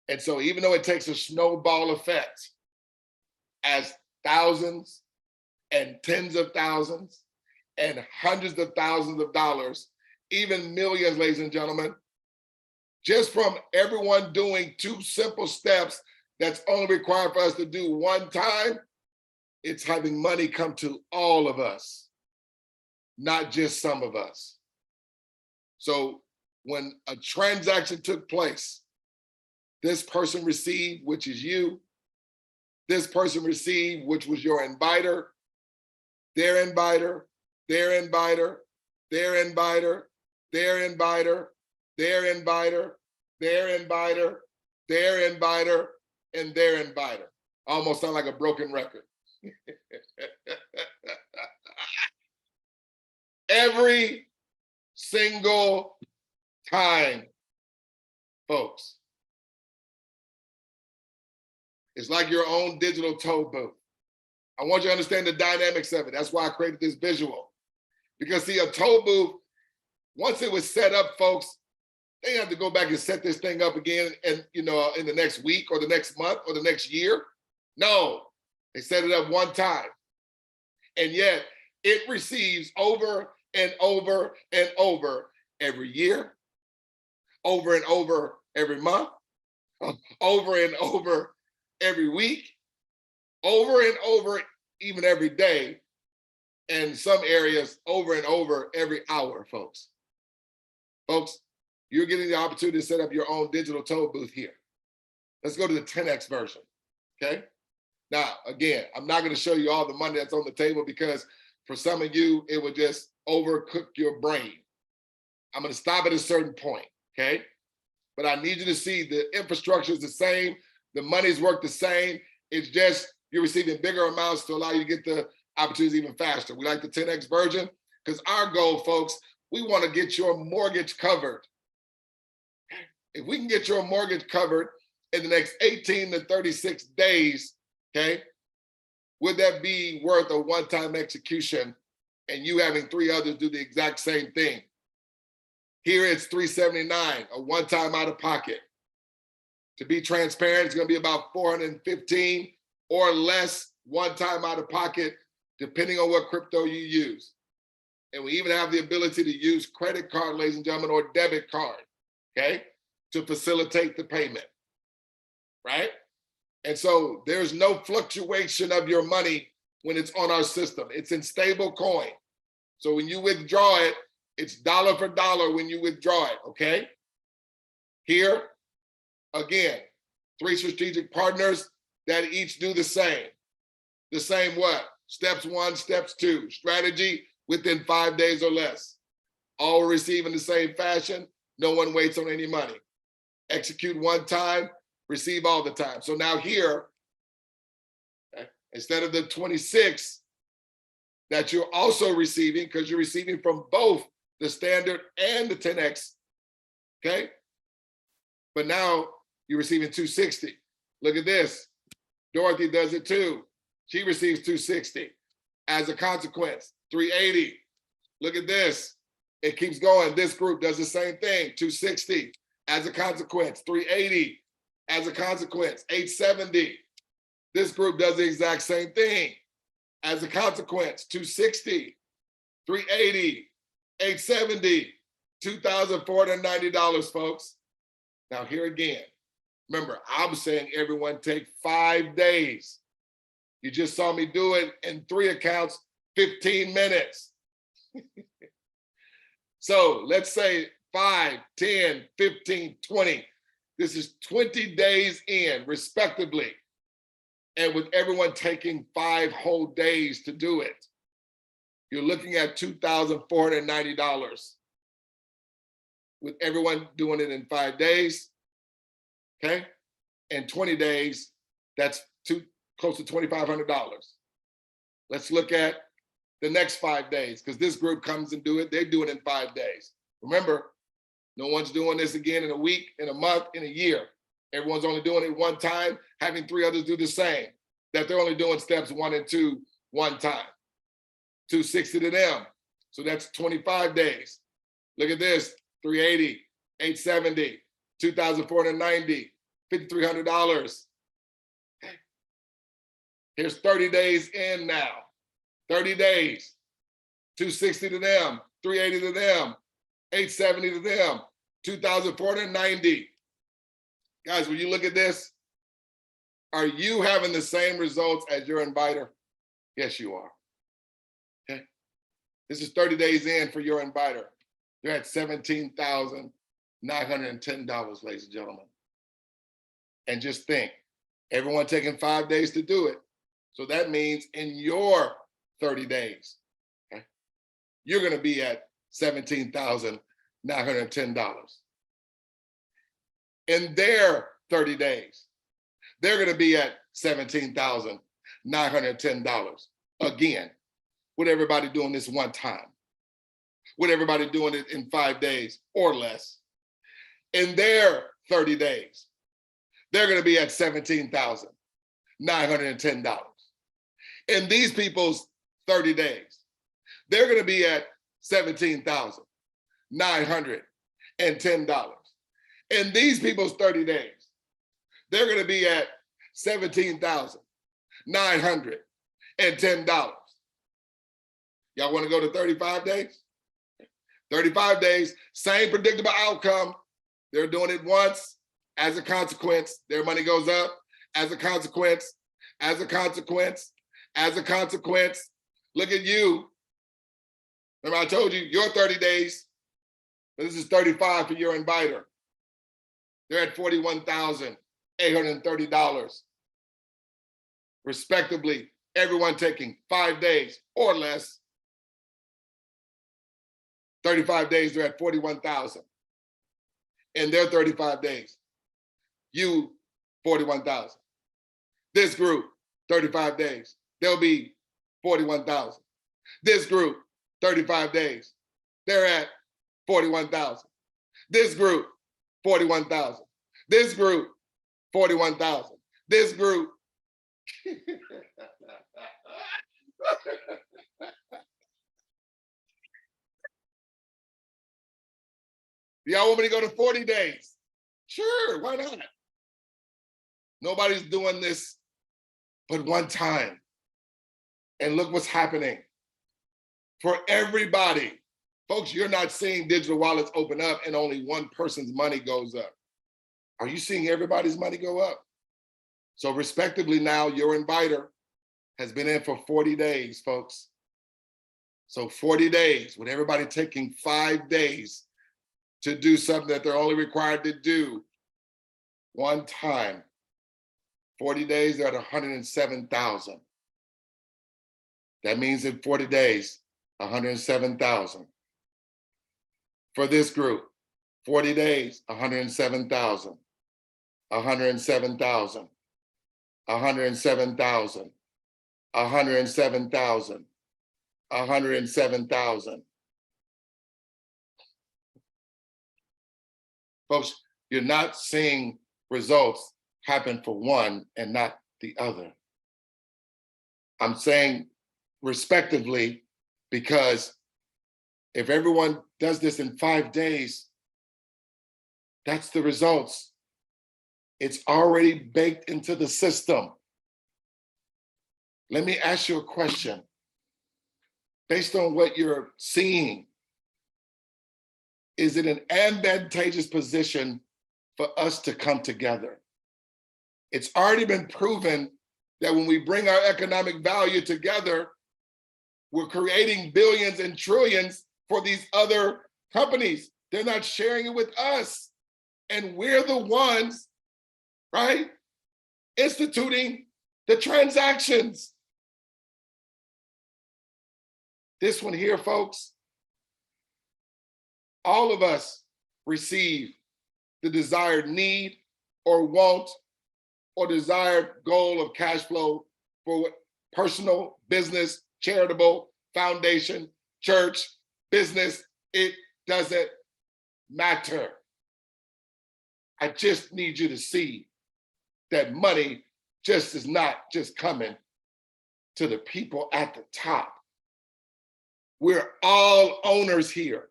[SPEAKER 1] And so even though it takes a snowball effect as thousands and tens of thousands and hundreds of thousands of dollars, even millions, ladies and gentlemen, just from everyone doing 2 simple steps that's only required for us to do one time, it's having money come to all of us, not just some of us. So when a transaction took place, this person received, which is you. This person received, which was your inviter, their inviter, their inviter, their inviter, their inviter, their inviter, their inviter, their inviter, and their inviter. Almost sound like a broken record. Every single time, folks. It's like your own digital toll booth. I want you to understand the dynamics of it. That's why I created this visual. Because see, a toll booth, once it was set up, folks, they have to go back and set this thing up again and in the next week or the next month or the next year. No, they set it up one time. And yet it receives over and over and over every year, over and over every month, over and over every week, over and over even every day, and some areas over and over every hour, folks. Folks, you're getting the opportunity to set up your own digital toll booth here. Let's go to the 10X version, okay? Now, again, I'm not gonna show you all the money that's on the table because for some of you, it would just overcook your brain. I'm gonna stop at a certain point, okay? But I need you to see the infrastructure is the same, the money's work the same. It's just you're receiving bigger amounts to allow you to get the opportunities even faster. We like the 10X version because our goal, folks, we want to get your mortgage covered. If we can get your mortgage covered in the next 18 to 36 days, okay, would that be worth a one-time execution and you having 3 others do the exact same thing? Here it's $379, a one-time out of pocket. To be transparent, it's gonna be about $415 or less one-time out of pocket, depending on what crypto you use. And we even have the ability to use credit card, ladies and gentlemen, or debit card, okay, to facilitate the payment, right? And so there's no fluctuation of your money when it's on our system. It's in stable coin. So when you withdraw it, it's dollar for dollar when you withdraw it, okay? Here, again, 3 strategic partners that each do the same. The same what? Steps 1, steps 2. Strategy within 5 days or less. All receive in the same fashion. No one waits on any money. Execute one time, receive all the time. So now here, okay, instead of the 26 that you're also receiving, because you're receiving from both the standard and the 10X, okay? But now you're receiving 260. Look at this. Dorothy does it too. She receives 260. As a consequence, 380. Look at this. It keeps going. This group does the same thing, 260. As a consequence, 380. As a consequence, 870. This group does the exact same thing. As a consequence, 260, 380, 870, $2,490, folks. Now here again, remember, I'm saying everyone take 5 days. You just saw me do it in 3 accounts, 15 minutes. So let's say 5, 10, 15, 20. This is 20 days in, respectively. And with everyone taking 5 whole days to do it, you're looking at $2,490. With everyone doing it in 5 days, okay? And 20 days, that's close to $2,500. Let's look at the next 5 days, because this group comes and do it, they do it in 5 days. Remember, no one's doing this again in a week, in a month, in a year. Everyone's only doing it one time, having 3 others do the same, that they're only doing steps 1 and 2 one time. 260 to them. So that's 25 days. Look at this, 380, 870, 2,490, $5,300. Here's 30 days in now. 30 days. 260 to them, 380 to them, 870 to them, 2,490. Guys, when you look at this, are you having the same results as your inviter? Yes, you are. Okay. This is 30 days in for your inviter. You're at $17,910, ladies and gentlemen. And just think, everyone taking 5 days to do it. So that means in your 30 days, okay, you're going to be at $17,910. In their 30 days, they're going to be at $17,910. Again, with everybody doing this one time, with everybody doing it in 5 days or less. In their 30 days, they're going to be at $17,910. In these people's 30 days, they're going to be at $17,910. In these people's 30 days, they're going to be at $17,910. Y'all want to go to 35 days? 35 days, same predictable outcome. They're doing it once. As a consequence, their money goes up. As a consequence, as a consequence, as a consequence. Look at you. Remember I told you, your 30 days, but this is 35 for your inviter. They're at $41,830. Respectively, everyone taking 5 days or less. 35 days, they're at 41,000. In their 35 days, you 41,000. This group, 35 days, they'll be 41,000. This group, 35 days, they're at 41,000. This group, 41,000. This group, 41,000. This group. Y'all want me to go to 40 days? Sure, why not? Nobody's doing this but one time. And look what's happening. For everybody, folks, you're not seeing digital wallets open up and only one person's money goes up. Are you seeing everybody's money go up? So respectively now, your inviter has been in for 40 days, folks. So 40 days, with everybody taking 5 days to do something that they're only required to do one time. 40 days, they're at 107,000. That means in 40 days, 107,000. For this group, 40 days, 107,000, 107,000, 107,000, 107,000, 107,000. Folks, you're not seeing results happen for one and not the other. I'm saying respectively, because if everyone does this in 5 days, that's the results. It's already baked into the system. Let me ask you a question. Based on what you're seeing, is it an advantageous position for us to come together? It's already been proven that when we bring our economic value together, we're creating billions and trillions for these other companies. They're not sharing it with us. And we're the ones, right, instituting the transactions. This one here, folks, all of us receive the desired need or want or desired goal of cash flow for personal, business, charitable, foundation, church, business. It doesn't matter. I just need you to see that money just is not just coming to the people at the top. We're all owners here.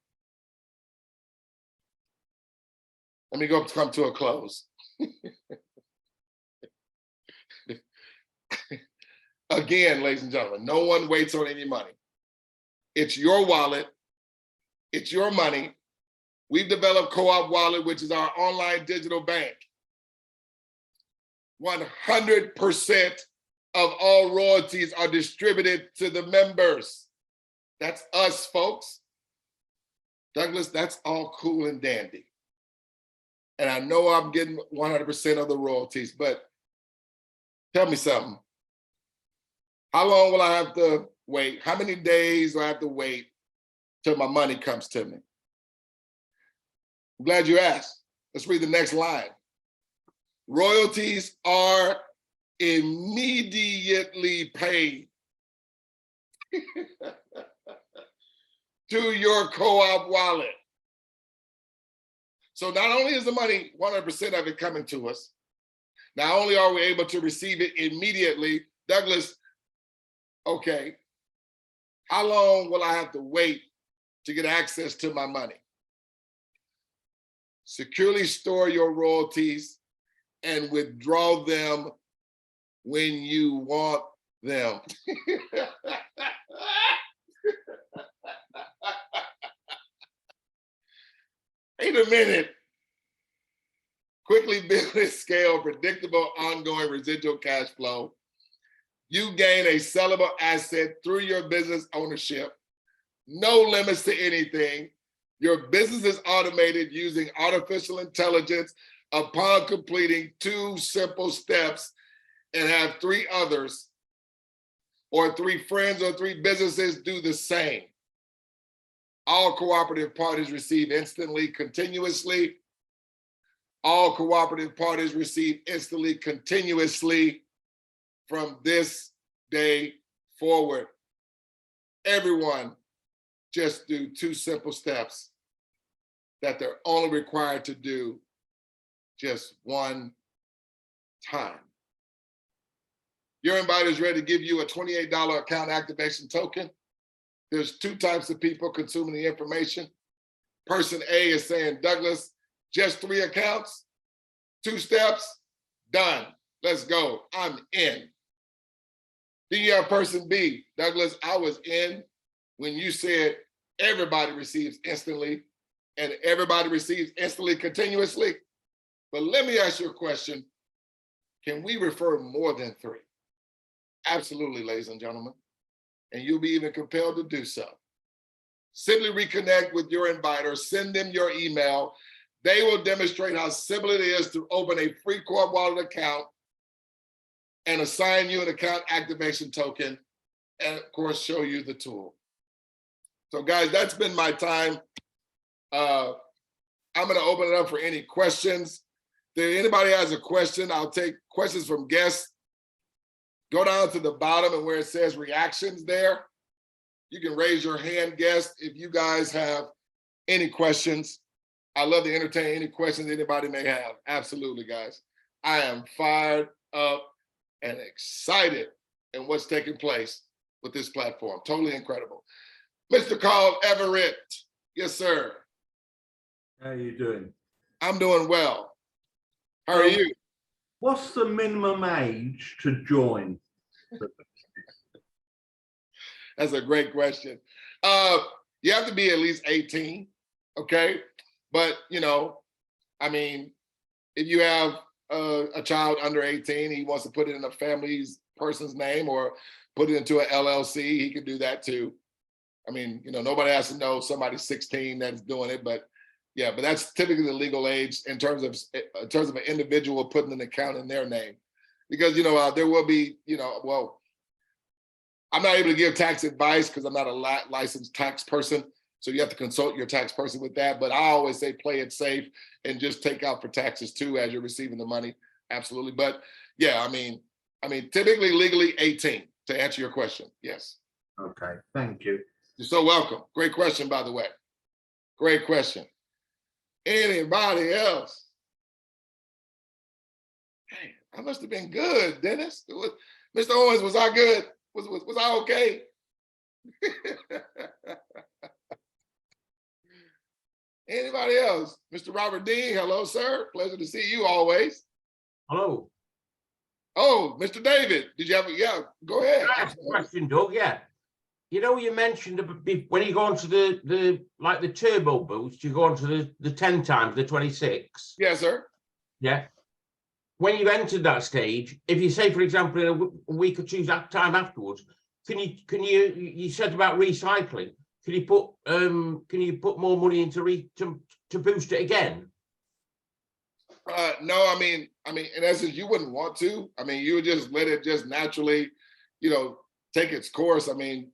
[SPEAKER 1] Let me come to a close. Again, ladies and gentlemen, no one waits on any money. It's your wallet. It's your money. We've developed Co-op Wallet, which is our online digital bank. 100% of all royalties are distributed to the members. That's us, folks. Douglas, that's all cool and dandy. And I know I'm getting 100% of the royalties, but tell me something. How long will I have to wait? How many days do I have to wait till my money comes to me? I'm glad you asked. Let's read the next line. Royalties are immediately paid to your Co-op wallet. So not only is the money, 100% of it coming to us, not only are we able to receive it immediately, Douglas, okay, how long will I have to wait to get access to my money? Securely store your royalties and withdraw them when you want them. Wait a minute. Quickly build and scale predictable, ongoing residual cash flow. You gain a sellable asset through your business ownership. No limits to anything. Your business is automated using artificial intelligence upon completing 2 simple steps, and have 3 others or 3 friends or 3 businesses do the same. All cooperative parties receive instantly, continuously. All cooperative parties receive instantly, continuously from this day forward. Everyone just do 2 simple steps that they're only required to do just one time. Your inviter is ready to give you a $28 account activation token. There's 2 types of people consuming the information. person A is saying, Douglas, just 3 accounts, 2 steps, done. Let's go. I'm in. Then you have person B, Douglas, I was in when you said everybody receives instantly and everybody receives instantly continuously. But let me ask you a question. Can we refer more than 3? Absolutely, ladies and gentlemen. And you'll be even compelled to do so. Simply reconnect with your inviter, send them your email. They will demonstrate how simple it is to open a free core wallet account and assign you an account activation token, and of course, show you the tool. So guys, that's been my time. I'm gonna open it up for any questions. If anybody has a question, I'll take questions from guests. Go down to the bottom and where it says reactions there, you can raise your hand, guest, if you guys have any questions. I love to entertain any questions anybody may have. Absolutely, guys. I am fired up and excited in what's taking place with this platform. Totally incredible. Mr. 𝗗𝗶𝘀𝗰𝗹. Yes, sir.
[SPEAKER 5] How are you doing?
[SPEAKER 1] I'm doing well. How are you?
[SPEAKER 5] What's the minimum age to join?
[SPEAKER 1] That's a great question. You have to be at least 18, okay? But, you know, I mean, if you have a child under 18, he wants to put it in a person's name or put it into an LLC, he can do that too. I mean, you know, nobody has to know somebody's 16 that's doing it, but yeah, but that's typically the legal age in terms of an individual putting an account in their name. Because, you know, there will be, you know, well, I'm not able to give tax advice because I'm not a licensed tax person. So you have to consult your tax person with that. But I always say play it safe and just take out for taxes too as you're receiving the money. Absolutely. But yeah, I mean, typically legally 18 to answer your question. Yes.
[SPEAKER 5] Okay, thank you.
[SPEAKER 1] You're so welcome. Great question, by the way. Great question. Anybody else? Hey, I must have been good, Dennis. Mr. Owens, was I good? Was I okay? Anybody else? Mr. Robert Dean, hello, sir. Pleasure to see you always.
[SPEAKER 6] Hello.
[SPEAKER 1] Oh, Mr. David, did you have yeah, go ahead.
[SPEAKER 6] Can I ask a question, Doug? Yeah. You know, you mentioned when you go onto the like the turbo boost, you go onto the 10 times, the 26.
[SPEAKER 1] Yes, sir.
[SPEAKER 6] Yeah. When you've entered that stage, if you say, for example, in a week or two's time afterwards, can you said about recycling? Can you put more money into to boost it again?
[SPEAKER 1] No, I mean, in essence, you wouldn't want to. I mean, you would just let it just naturally, you know, take its course. I mean,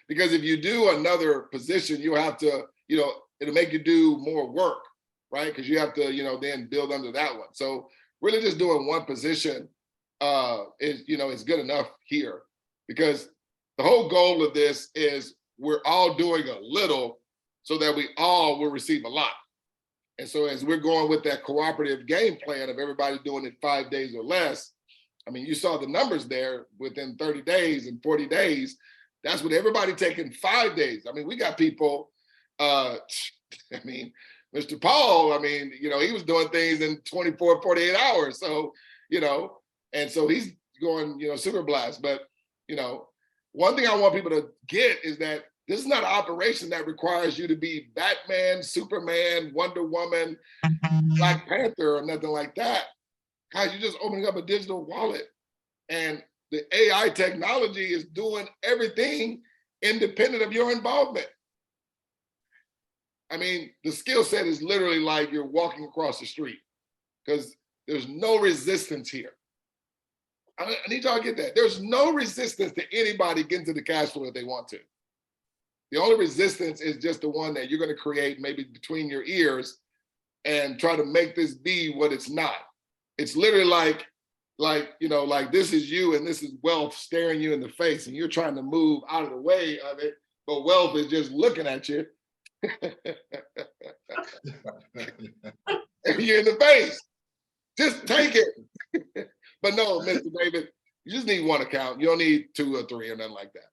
[SPEAKER 1] because if you do another position, you have to, you know, it'll make you do more work, right? Because you have to, you know, then build under that one. So really just doing one position is, you know, is good enough here, because the whole goal of this is we're all doing a little so that we all will receive a lot. And so as we're going with that cooperative game plan of everybody doing it 5 days or less, I mean, you saw the numbers there within 30 days and 40 days. That's with everybody taking 5 days. I mean, we got people, I mean, Mr. Paul, I mean, you know, he was doing things in 24, 48 hours. So, you know, and so he's going, you know, super blast. But, you know, one thing I want people to get is that this is not an operation that requires you to be Batman, Superman, Wonder Woman, Black Panther, or nothing like that. Guys, you're just opening up a digital wallet, and the AI technology is doing everything independent of your involvement. I mean, the skill set is literally like you're walking across the street, because there's no resistance here. I need y'all to get that. There's no resistance to anybody getting to the cash flow if they want to. The only resistance is just the one that you're going to create maybe between your ears and try to make this be what it's not. It's literally like, you know, like this is you and this is wealth staring you in the face, and you're trying to move out of the way of it, but wealth is just looking at you. And you're in the face. Just take it. But no, Mr. David, you just need one account. You don't need 2 or 3 or nothing like that.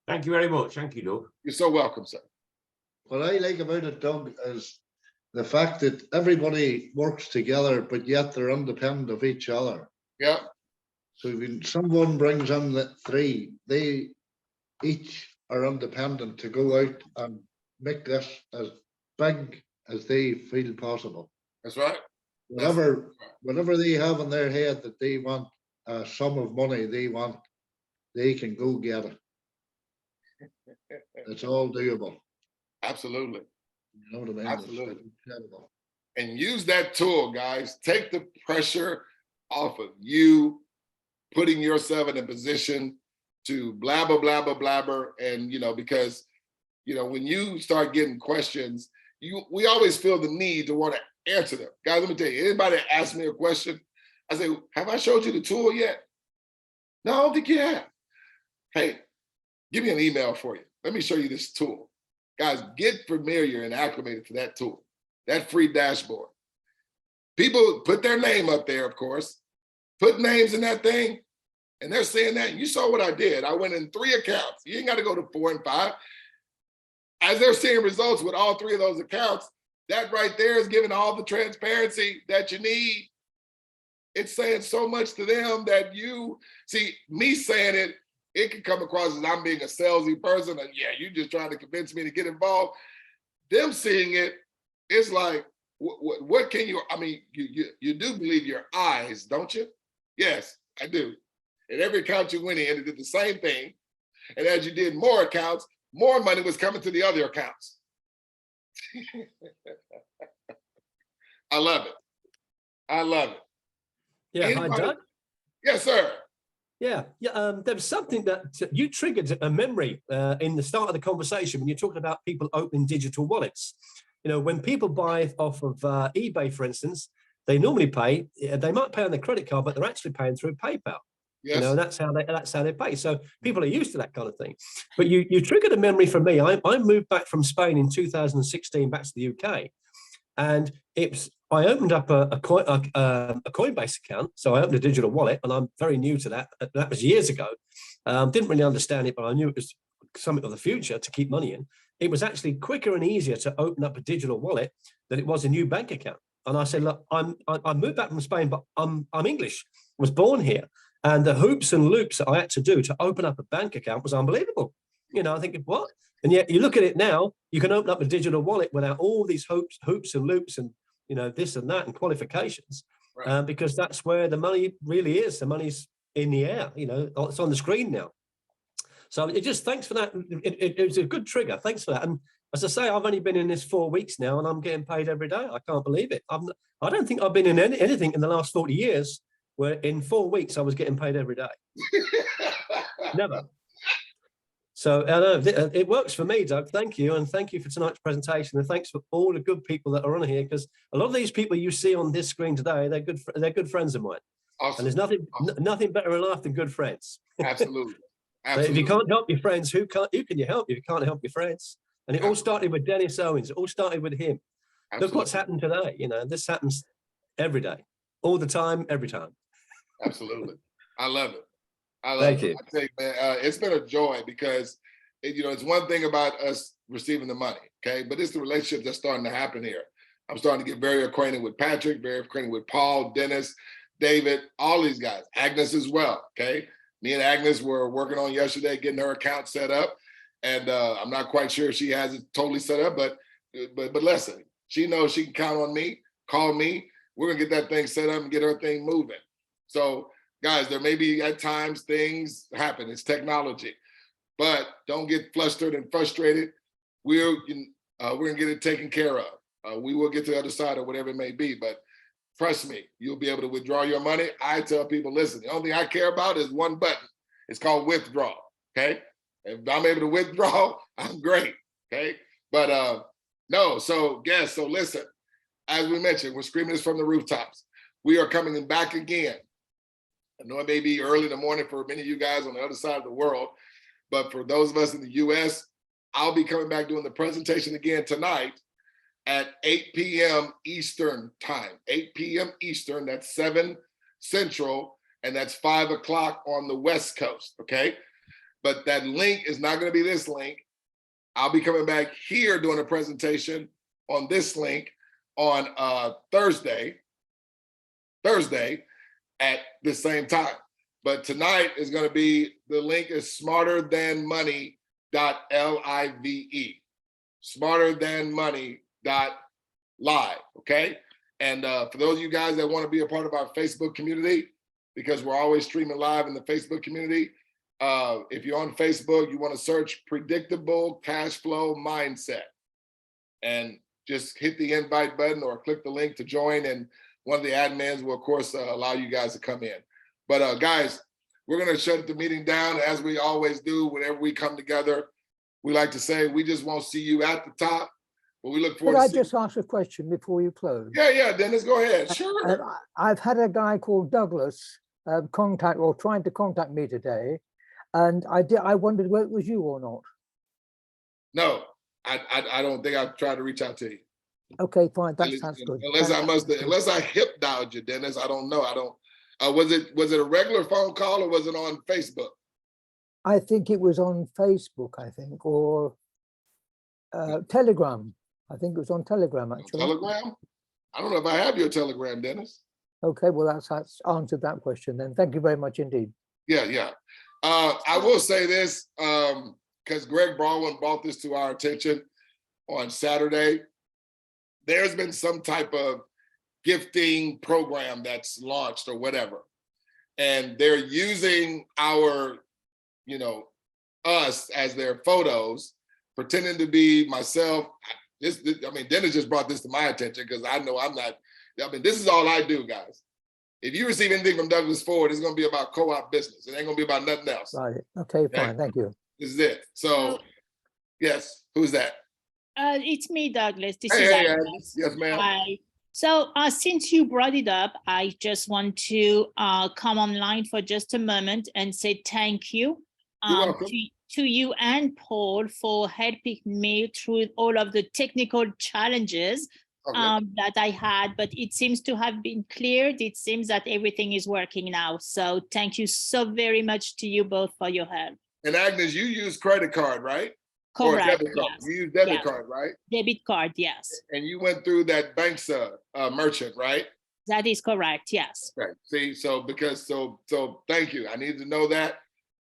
[SPEAKER 6] Thank you very much. Thank you, Doug.
[SPEAKER 1] You're so welcome, sir.
[SPEAKER 3] what I like about it, Doug, is the fact that everybody works together, but yet they're independent of each other.
[SPEAKER 1] Yeah,
[SPEAKER 3] So when someone brings in the three, they each are independent to go out and make this as big as they feel possible.
[SPEAKER 1] that's right.
[SPEAKER 3] Whatever they have in their head that they want a sum of money they want, they can go get it. It's all doable.
[SPEAKER 1] Absolutely.
[SPEAKER 3] You know what I mean?
[SPEAKER 1] Absolutely.
[SPEAKER 3] It's incredible.
[SPEAKER 1] And use that tool, guys. Take the pressure off of you putting yourself in a position to blabber, blabber, blabber. And, because, when you start getting questions, we always feel the need to want to answer them. Guys, let me tell you, anybody ask me a question, I say, have I showed you the tool yet? No, I don't think you have. Hey, give me an email for you. Let me show you this tool. Guys, get familiar and acclimated to that tool, that free dashboard. People put their name up there, of course, put names in that thing, and they're saying that. You saw what I did. I went in 3 accounts. You ain't got to go to 4 and 5. As they're seeing results with all 3 of those accounts, that right there is giving all the transparency that you need. It's saying so much to them that me saying it can come across as I'm being a salesy person, and yeah, you're just trying to convince me to get involved. Them seeing it, it's like, what can you, you do believe your eyes, don't you? Yes, I do. And every account you went in, it did the same thing. And as you did more accounts, more money was coming to the other accounts. I love it. I love it.
[SPEAKER 4] Yeah,
[SPEAKER 1] Anybody?
[SPEAKER 4] hi, Doug.
[SPEAKER 1] Yes, sir.
[SPEAKER 4] Yeah. There was something that you triggered a memory in the start of the conversation when you're talking about people opening digital wallets. When people buy off of eBay, for instance, they normally pay. They might pay on their credit card, but they're actually paying through PayPal.
[SPEAKER 1] Yes.
[SPEAKER 4] That's how they pay. So people are used to that kind of thing. But you triggered a memory for me. I moved back from Spain in 2016 back to the UK, and I opened up a Coinbase account. So I opened a digital wallet, and I'm very new to that. That was years ago. Didn't really understand it, but I knew it was something of the future to keep money in. It was actually quicker and easier to open up a digital wallet than it was a new bank account. And I said, look, I moved back from Spain, but I'm English. I was born here. And the hoops and loops that I had to do to open up a bank account was unbelievable. I think, what? And yet you look at it now, you can open up a digital wallet without all these hoops and loops and, this and that and qualifications, right. Because that's where the money really is. The money's in the air, it's on the screen now. So thanks for that. It was a good trigger. Thanks for that. And as I say, I've only been in this 4 weeks now and I'm getting paid every day. I can't believe it. I don't think I've been in anything in the last 40 years where in 4 weeks I was getting paid every day. Never. So it works for me, Doug. Thank you. And thank you for tonight's presentation. And thanks for all the good people that are on here, because a lot of these people you see on this screen today, they're good friends of mine.
[SPEAKER 1] Awesome.
[SPEAKER 4] And there's nothing better in life than good friends.
[SPEAKER 1] Absolutely.
[SPEAKER 4] So if you can't help your friends, who can you help if you can't help your friends? And it all started with Dennis Owens. It all started with him. Absolutely. Look what's happened today. This happens every day, all the time, every time.
[SPEAKER 1] Absolutely. I love it.
[SPEAKER 4] Thank you.
[SPEAKER 1] I tell you, man, it's been a joy because, it's one thing about us receiving the money, okay? But it's the relationships that's starting to happen here. I'm starting to get very acquainted with Patrick, very acquainted with Paul, Dennis, David, all these guys, Agnes as well, okay? Me and Agnes were working on yesterday, getting her account set up. And I'm not quite sure if she has it totally set up, but listen, she knows she can count on me, call me. We're gonna get that thing set up and get her thing moving. So guys, there may be at times things happen, it's technology, but don't get flustered and frustrated. We're gonna get it taken care of. We will get to the other side or whatever it may be, but trust me, you'll be able to withdraw your money. I tell people, listen, the only thing I care about is one button. It's called withdraw, okay? If I'm able to withdraw, I'm great, okay? But no, so listen, as we mentioned, we're screaming this from the rooftops. We are coming back again. I know it may be early in the morning for many of you guys on the other side of the world, but for those of us in the US, I'll be coming back doing the presentation again tonight at 8 p.m. Eastern time, 8 p.m. Eastern, that's 7 Central, and that's 5 o'clock on the West Coast, okay? But that link is not gonna be this link. I'll be coming back here doing a presentation on this link on Thursday at the same time. But tonight is going to be, the link is smarterthanmoney.live. Smarterthanmoney.live, okay? And for those of you guys that want to be a part of our Facebook community, because we're always streaming live in the Facebook community, if you're on Facebook, you want to search Predictable Cash Flow Mindset and just hit the invite button or click the link to join, and one of the admins will, of course, allow you guys to come in. But guys, we're going to shut the meeting down as we always do whenever we come together. We like to say we just won't see you at the top, but we look forward
[SPEAKER 2] Could I
[SPEAKER 1] to
[SPEAKER 2] just ask a question before you close?
[SPEAKER 1] Yeah, Dennis, go ahead. Sure.
[SPEAKER 2] I've had a guy called Douglas trying to contact me today, and I wondered whether it was you or not.
[SPEAKER 1] No, I don't think I've tried to reach out to you.
[SPEAKER 2] Okay, fine. That's good.
[SPEAKER 1] Unless I hip dialed you, Dennis. I don't know. I don't. Was it a regular phone call or was it on Facebook?
[SPEAKER 2] I think it was on Facebook. I think, or Telegram. I think it was on Telegram actually.
[SPEAKER 1] Telegram? I don't know if I have your Telegram, Dennis.
[SPEAKER 2] Okay, well that's answered that question then. Thank you very much indeed.
[SPEAKER 1] Yeah. I will say this, because Greg Baldwin brought this to our attention on Saturday. There's been some type of gifting program that's launched or whatever. And they're using our, us as their photos, pretending to be myself. Dennis just brought this to my attention because I know I'm not, this is all I do, guys. If you receive anything from Douglas Ford, it's going to be about co-op business. It ain't going to be about nothing else.
[SPEAKER 2] Right. Okay, fine. Thank you.
[SPEAKER 1] This is it. So, yes, who's that?
[SPEAKER 7] It's me, Douglas. This
[SPEAKER 1] Hey,
[SPEAKER 7] is
[SPEAKER 1] hey,
[SPEAKER 7] Agnes.
[SPEAKER 1] yes, ma'am.
[SPEAKER 7] Hi. So since you brought it up, I just want to come online for just a moment and say thank you to you and Paul for helping me through all of the technical challenges that I had, but it seems to have been cleared. It seems that everything is working now. So thank you so very much to you both for your help.
[SPEAKER 1] And Agnes, you use credit card, right?
[SPEAKER 7] Correct.
[SPEAKER 1] Or debit card.
[SPEAKER 7] Yes.
[SPEAKER 1] You use debit
[SPEAKER 7] Yes.
[SPEAKER 1] card, right?
[SPEAKER 7] Debit card, yes.
[SPEAKER 1] And you went through that Banksa merchant, right?
[SPEAKER 7] That is correct, yes.
[SPEAKER 1] Okay. See, so thank you. I need to know that.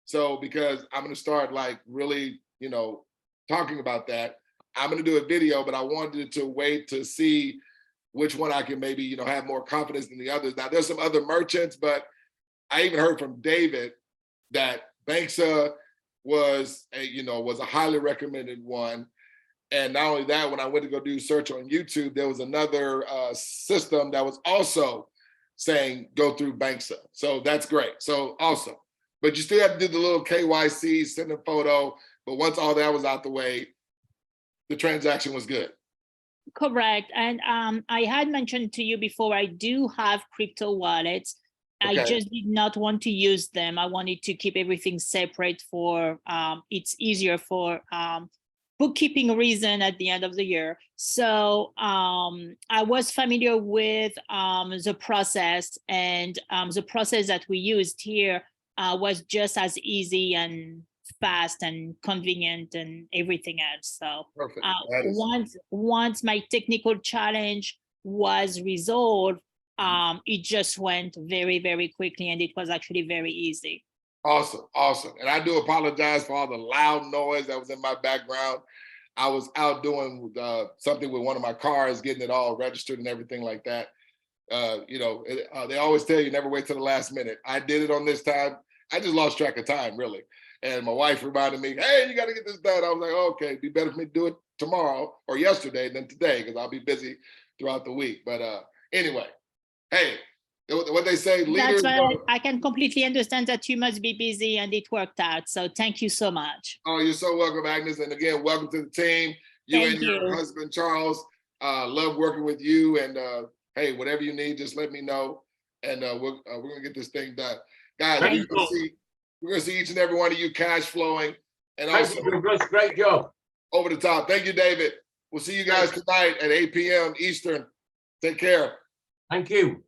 [SPEAKER 1] So because I'm gonna start like really, talking about that. I'm gonna do a video, but I wanted to wait to see which one I can maybe, have more confidence than the others. Now there's some other merchants, but I even heard from David that Banksa was a highly recommended one. And not only that, when I went to go do search on YouTube, there was another system that was also saying go through Banksa. So that's great. So awesome. But you still have to do the little KYC, send a photo. But once all that was out the way, the transaction was good.
[SPEAKER 7] Correct. And I had mentioned to you before, I do have crypto wallets.
[SPEAKER 1] Okay.
[SPEAKER 7] I just did not want to use them. I wanted to keep everything separate for, it's easier for bookkeeping reason at the end of the year. So I was familiar with the process, and the process that we used here was just as easy and fast and convenient and everything else. So
[SPEAKER 1] Perfect.
[SPEAKER 7] once my technical challenge was resolved, it just went very, very quickly, and it was actually very easy.
[SPEAKER 1] Awesome. And I do apologize for all the loud noise that was in my background. I was out doing something with one of my cars, getting it all registered and everything like that. They always tell you never wait till the last minute. I did it on this time. I just lost track of time, really. And my wife reminded me, hey, you got to get this done. I was like, okay, it'd be better for me to do it tomorrow or yesterday than today, because I'll be busy throughout the week. But anyway, hey, what they say, leaders.
[SPEAKER 7] That's why I can completely understand that you must be busy, and it worked out. So thank you so much.
[SPEAKER 1] Oh, you're so welcome, Agnes. And again, welcome to the team.
[SPEAKER 7] Thank you.
[SPEAKER 1] Your husband, Charles. Love working with you. And hey, whatever you need, just let me know. And we're going to get this thing done. Guys, we're going to see each and every one of you cash flowing. And also,
[SPEAKER 6] great job.
[SPEAKER 1] Over the top. Thank you, David. We'll see you guys tonight at 8 p.m. Eastern. Take care.
[SPEAKER 6] Thank you.